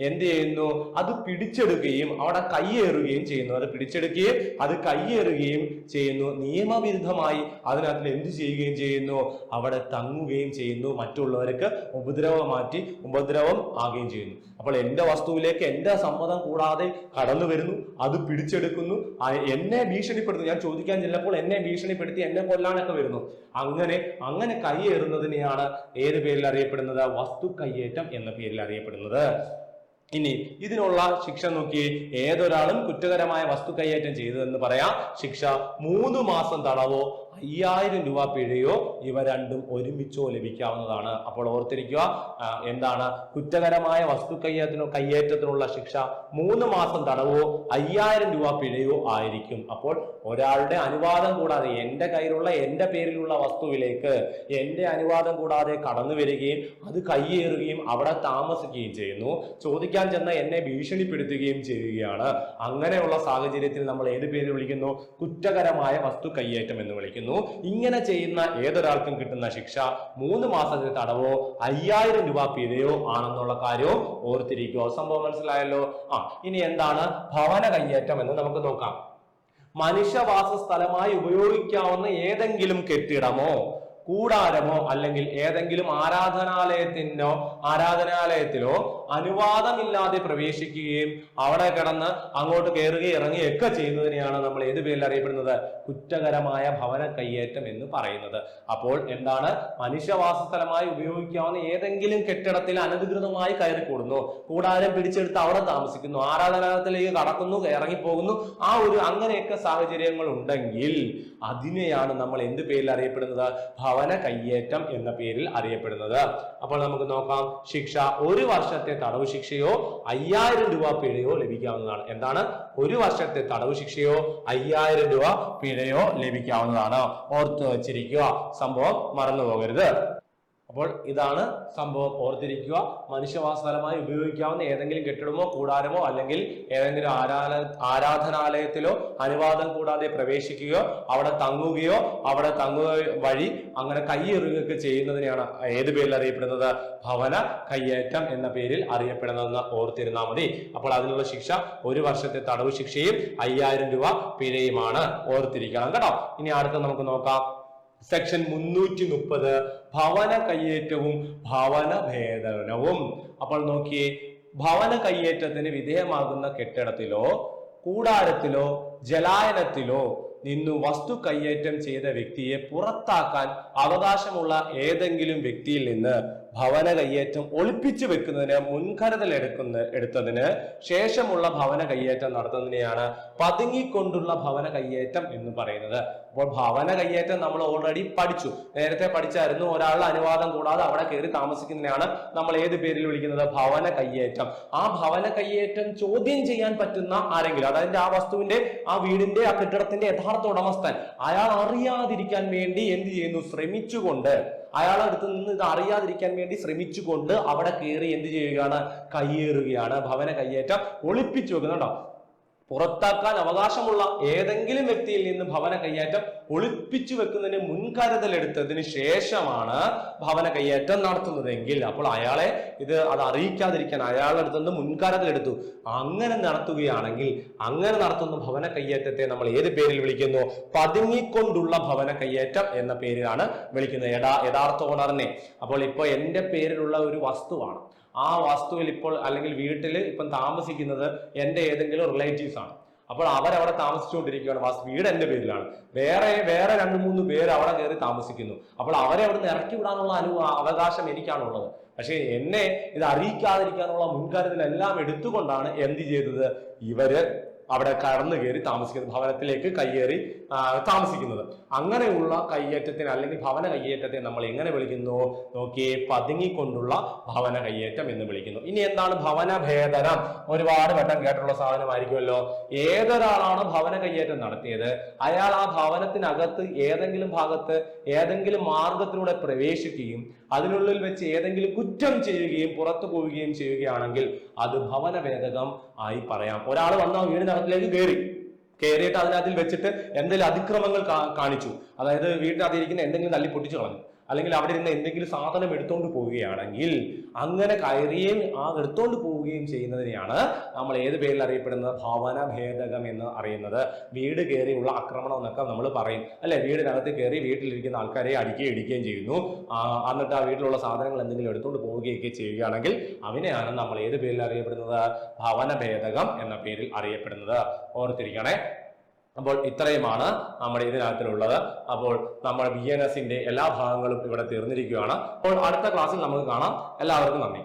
എന്ത് ചെയ്യുന്നു? അത് പിടിച്ചെടുക്കുകയും അവിടെ കയ്യേറുകയും ചെയ്യുന്നു. അത് പിടിച്ചെടുക്കുകയും അത് കയ്യേറുകയും ചെയ്യുന്നു. നിയമവിരുദ്ധമായി അതിനകത്ത് എന്ത് ചെയ്യുകയും ചെയ്യുന്നു? അവിടെ തങ്ങുകയും ചെയ്യുന്നു. മറ്റുള്ളവർക്ക് ഉപദ്രവം ആകുകയും ചെയ്യുന്നു. അപ്പോൾ എന്റെ വസ്തുവിലേക്ക് എന്റെ സമ്മതം കൂടാതെ കടന്നു വരുന്നു, അത് പിടിച്ചെടുക്കുന്നു, എന്നെ ഭീഷണിപ്പെടുത്തുന്നു. ഞാൻ ചോദിക്കാൻ ചെല്ലപ്പോൾ എന്നെ ഭീഷണിപ്പെടുത്തി എന്നെ കൊല്ലാനൊക്കെ വരുന്നു. അങ്ങനെ കയ്യേറുന്നതിനെയാണ് ഏത് പേരിൽ അറിയപ്പെടുന്നത്? വസ്തു കയ്യേറ്റം എന്ന പേരിൽ അറിയപ്പെടുന്നത്. ഇനി ഇതിനുള്ള ശിക്ഷ നോക്കി, ഏതൊരാളും കുറ്റകരമായ വസ്തു കയ്യേറ്റം ചെയ്തതെന്ന് പറയാം, ശിക്ഷ 3 മാസം തടവോ 5000 രൂപ പിഴയോ ഇവ രണ്ടും ഒരുമിച്ചോ ലഭിക്കാവുന്നതാണ്. അപ്പോൾ ഓർത്തിരിക്കുക, എന്താണ് കുറ്റകരമായ വസ്തു കയ്യേറ്റത്തിനുള്ള ശിക്ഷ? 3 മാസം തടവോ 5000 രൂപ പിഴയോ ആയിരിക്കും. അപ്പോൾ ഒരാളുടെ അനുവാദം കൂടാതെ എന്റെ കയ്യിലുള്ള എന്റെ പേരിലുള്ള വസ്തുവിലേക്ക് എന്റെ അനുവാദം കൂടാതെ കടന്നു വരികയും അത് കയ്യേറുകയും അവിടെ താമസിക്കുകയും ചെയ്യുന്നു, ചോദിക്കാൻ ചെന്ന എന്നെ ഭീഷണിപ്പെടുത്തുകയും ചെയ്യുകയാണ്. അങ്ങനെയുള്ള സാഹചര്യത്തിൽ നമ്മൾ ഏത് പേര് വിളിക്കുന്നു? കുറ്റകരമായ വസ്തു കയ്യേറ്റം എന്ന് വിളിക്കുന്നു. ഇങ്ങനെ ചെയ്യുന്ന ഏതൊരാൾക്കും കിട്ടുന്ന ശിക്ഷ 3 മാസത്തെ തടവോ 5000 രൂപ പിഴയോ ആണെന്നുള്ള കാര്യവും ഓർത്തിരിക്കുക. സംഭവം മനസ്സിലായല്ലോ. ഇനി എന്താണ് ഭവന കയ്യേറ്റം എന്ന് നമുക്ക് നോക്കാം. മനുഷ്യവാസ സ്ഥലമായി ഉപയോഗിക്കാവുന്ന ഏതെങ്കിലും കെട്ടിടമോ കൂടാരമോ അല്ലെങ്കിൽ ഏതെങ്കിലും ആരാധനാലയത്തിലോ അനുവാദമില്ലാതെ പ്രവേശിക്കുകയും അവിടെ കിടന്ന് അങ്ങോട്ട് കയറുകയും ഇറങ്ങുകയും ഒക്കെ ചെയ്യുന്നതിനെയാണ് നമ്മൾ ഏത് പേരിൽ അറിയപ്പെടുന്നത്? കുറ്റകരമായ ഭവന കയ്യേറ്റം എന്ന് പറയുന്നത്. അപ്പോൾ എന്താണ്? മനുഷ്യവാസ സ്ഥലമായി ഉപയോഗിക്കാവുന്ന ഏതെങ്കിലും കെട്ടിടത്തിൽ അനധികൃതമായി കയറിക്കൂടുന്നു, കൂടാരം പിടിച്ചെടുത്ത് അവിടെ താമസിക്കുന്നു, ആരാധനാലയത്തിലേക്ക് കടക്കുന്നു, ഇറങ്ങിപ്പോകുന്നു, അങ്ങനെയൊക്കെ സാഹചര്യങ്ങൾ ഉണ്ടെങ്കിൽ അതിനെയാണ് നമ്മൾ എന്ത് പേരിൽ അറിയപ്പെടുന്നത്? ഭവന ഭവന കയ്യേറ്റം എന്ന പേരിൽ അറിയപ്പെടുന്നത്. അപ്പോൾ നമുക്ക് നോക്കാം. ശിക്ഷ 1 വർഷത്തെ തടവ് ശിക്ഷയോ 5000 രൂപ പിഴയോ ലഭിക്കാവുന്നതാണ്. എന്താണ്? 1 വർഷത്തെ തടവ് ശിക്ഷയോ 5000 രൂപ പിഴയോ ലഭിക്കാവുന്നതാണ്. ഓർത്ത് വച്ചിരിക്കുക, സംഭവം മറന്നു പോകരുത്. അപ്പോൾ ഇതാണ് സംഭവം, ഓർത്തിരിക്കുക. മനുഷ്യവാസസ്ഥലമായി ഉപയോഗിക്കാവുന്ന ഏതെങ്കിലും കെട്ടിടമോ കൂടാരമോ അല്ലെങ്കിൽ ഏതെങ്കിലും ആരാധനാലയത്തിലോ അനുവാദം കൂടാതെ പ്രവേശിക്കുകയോ അവിടെ തങ്ങുകയോ അവിടെ തങ്ങുക വഴി അങ്ങനെ കൈയെറുകയൊക്കെ ചെയ്യുന്നതിനെയാണ് ഏത് പേരിൽ അറിയപ്പെടുന്നത്? ഭവന കയ്യേറ്റം എന്ന പേരിൽ അറിയപ്പെടുന്നതെന്ന് ഓർത്തിരുന്നാൽ മതി. അപ്പോൾ അതിനുള്ള ശിക്ഷ 1 വർഷത്തെ തടവ് ശിക്ഷയും 5000 രൂപ പിഴയുമാണ്. ഓർത്തിരിക്കണം കേട്ടോ. ഇനി അടുത്ത നമുക്ക് നോക്കാം. സെക്ഷൻ 330 ഭവന കയ്യേറ്റവും ഭവന ഭേദനവും. അപ്പോൾ നോക്കിയേ, ഭവന കയ്യേറ്റത്തിന് വിധേയമാകുന്ന കെട്ടിടത്തിലോ കൂടാരത്തിലോ ജലായനത്തിലോ നിന്നു വസ്തു കയ്യേറ്റം ചെയ്ത വ്യക്തിയെ പുറത്താക്കാൻ അവകാശമുള്ള ഏതെങ്കിലും വ്യക്തിയിൽ നിന്ന് ഭവന കയ്യേറ്റം ഒളിപ്പിച്ചു വെക്കുന്നതിന് മുൻകരുതൽ എടുത്തതിന് ശേഷമുള്ള ഭവന കയ്യേറ്റം നടത്തുന്നതിനെയാണ് പതുങ്ങിക്കൊണ്ടുള്ള ഭവന കയ്യേറ്റം എന്ന് പറയുന്നത്. അപ്പോൾ ഭവന കയ്യേറ്റം നമ്മൾ ഓൾറെഡി പഠിച്ചു, നേരത്തെ പഠിച്ചായിരുന്നു. ഒരാളുടെ അനുവാദം കൂടാതെ അവിടെ കയറി താമസിക്കുന്നതിനെയാണ് നമ്മൾ ഏത് പേരിൽ വിളിക്കുന്നത്? ഭവന കയ്യേറ്റം. ആ ഭവന കയ്യേറ്റം ചോദ്യം ചെയ്യാൻ പറ്റുന്ന ആരെങ്കിലും, അതായത് ആ വസ്തുവിന്റെ, ആ വീടിന്റെ, ആ കെട്ടിടത്തിന്റെ യഥാർത്ഥ ഉടമസ്ഥൻ, അയാൾ അറിയാതിരിക്കാൻ വേണ്ടി എന്ത് ചെയ്യുന്നു? ശ്രമിച്ചുകൊണ്ട്, അയാളുടെ അടുത്ത് നിന്ന് ഇത് അറിയാതിരിക്കാൻ വേണ്ടി ശ്രമിച്ചുകൊണ്ട് അവിടെ കയറി എന്ത് ചെയ്യുകയാണ്? കയ്യേറുകയാണ്. ഭവന കയ്യേറ്റം ഒളിപ്പിച്ചു വെക്കുന്നുണ്ടോ? പുറത്താക്കാൻ അവകാശമുള്ള ഏതെങ്കിലും വ്യക്തിയിൽ നിന്ന് ഭവന കയ്യേറ്റം ഒളിപ്പിച്ചു വെക്കുന്നതിന് മുൻകരുതൽ എടുത്തതിന് ശേഷമാണ് ഭവന കയ്യേറ്റം നടത്തുന്നതെങ്കിൽ, അപ്പോൾ അയാളെ അത് അറിയിക്കാതിരിക്കാൻ അയാളുടെ അടുത്ത് നിന്ന് മുൻകരുതൽ എടുത്തു. അങ്ങനെ നടത്തുകയാണെങ്കിൽ അങ്ങനെ നടത്തുന്ന ഭവന കയ്യേറ്റത്തെ നമ്മൾ ഏത് പേരിൽ വിളിക്കുന്നു? പതുങ്ങിക്കൊണ്ടുള്ള ഭവന കയ്യേറ്റം എന്ന പേരിലാണ് വിളിക്കുന്നത്. യഥാർത്ഥ ഓണറിനെ. അപ്പോൾ ഇപ്പൊ എന്റെ പേരിലുള്ള ഒരു വസ്തുവാണ്, ആ വസ്തുവിൽ ഇപ്പോൾ അല്ലെങ്കിൽ വീട്ടിൽ ഇപ്പം താമസിക്കുന്നത് എൻ്റെ ഏതെങ്കിലും റിലേറ്റീവ്സ് ആണ്. അപ്പോൾ അവരവിടെ താമസിച്ചുകൊണ്ടിരിക്കുകയാണ്, വീട് എൻ്റെ പേരിലാണ്. വേറെ 2-3 പേര് അവിടെ കയറി താമസിക്കുന്നു. അപ്പോൾ അവരെ അവിടെ നിന്ന് ഇറക്കി വിടാനുള്ള അവകാശം എനിക്കാണുള്ളത്. പക്ഷെ എന്നെ ഇത് അറിയിക്കാതിരിക്കാനുള്ള മുൻകരുതലെല്ലാം എടുത്തുകൊണ്ടാണ് എന്ത് ചെയ്തത്? ഇവര് അവിടെ കടന്നു കയറി താമസിക്കുന്നത്, ഭവനത്തിലേക്ക് കയ്യേറി താമസിക്കുന്നത്. അങ്ങനെയുള്ള കയ്യേറ്റത്തിന് അല്ലെങ്കിൽ ഭവന കയ്യേറ്റത്തെ നമ്മൾ എങ്ങനെ വിളിക്കുന്നു? നോക്കിയേ, പതുങ്ങിക്കൊണ്ടുള്ള ഭവന കയ്യേറ്റം എന്ന് വിളിക്കുന്നു. ഇനി എന്താണ് ഭവന ഭേദനം? ഒരുപാട് വട്ടം കേട്ടുള്ള സാധനമായിരിക്കുമല്ലോ. ഏതൊരാളാണ് ഭവന കയ്യേറ്റം നടത്തിയത്, അയാൾ ആ ഭവനത്തിനകത്ത് ഏതെങ്കിലും ഭാഗത്ത് ഏതെങ്കിലും മാർഗത്തിലൂടെ പ്രവേശിക്കുകയും അതിനുള്ളിൽ വെച്ച് ഏതെങ്കിലും കുറ്റം ചെയ്യുകയും പുറത്തു പോവുകയും ചെയ്യുകയാണെങ്കിൽ അത് ഭവന ഭേദകം ആയി പറയാം. ഒരാൾ വന്ന വീടിനകത്തിലേക്ക് കയറിയിട്ട് അതിനകത്തിൽ വെച്ചിട്ട് എന്തെങ്കിലും അതിക്രമങ്ങൾ കാണിച്ചു, അതായത് വീടിനകത്തിരിക്കുന്ന എന്തെങ്കിലും തല്ലി പൊട്ടിച്ചു കളഞ്ഞു, അല്ലെങ്കിൽ അവിടെ ഇരുന്ന് എന്തെങ്കിലും സാധനം എടുത്തോണ്ട് പോവുകയാണെങ്കിൽ, അങ്ങനെ കയറുകയും എടുത്തോണ്ട് പോവുകയും ചെയ്യുന്നതിനെയാണ് നമ്മൾ ഏത് പേരിൽ അറിയപ്പെടുന്നത്? ഭവന ഭേദകം എന്ന് അറിയുന്നത്. വീട് കയറിയുള്ള ആക്രമണം എന്നൊക്കെ നമ്മൾ പറയും അല്ലെ. വീടിനകത്ത് കയറി വീട്ടിലിരിക്കുന്ന ആൾക്കാരെ അടിക്കുകയും ഇടിക്കുകയും ചെയ്യുന്നു, എന്നിട്ട് ആ വീട്ടിലുള്ള സാധനങ്ങൾ എന്തെങ്കിലും എടുത്തോണ്ട് പോവുകയൊക്കെ ചെയ്യുകയാണെങ്കിൽ അവനെയാണ് നമ്മൾ ഏത് പേരിൽ അറിയപ്പെടുന്നത്? ഭവന ഭേദകം എന്ന പേരിൽ അറിയപ്പെടുന്നത്. ഓർത്തിരിക്കണേ. അപ്പോൾ ഇത്രയുമാണ് നമ്മുടെ ഇതിനകത്തിലുള്ളത്. അപ്പോൾ നമ്മൾ BNS-ന്റെ എല്ലാ ഭാഗങ്ങളും ഇവിടെ തീർന്നിരിക്കുകയാണ്. അപ്പോൾ അടുത്ത ക്ലാസ്സിൽ നമുക്ക് കാണാം. എല്ലാവർക്കും നന്ദി.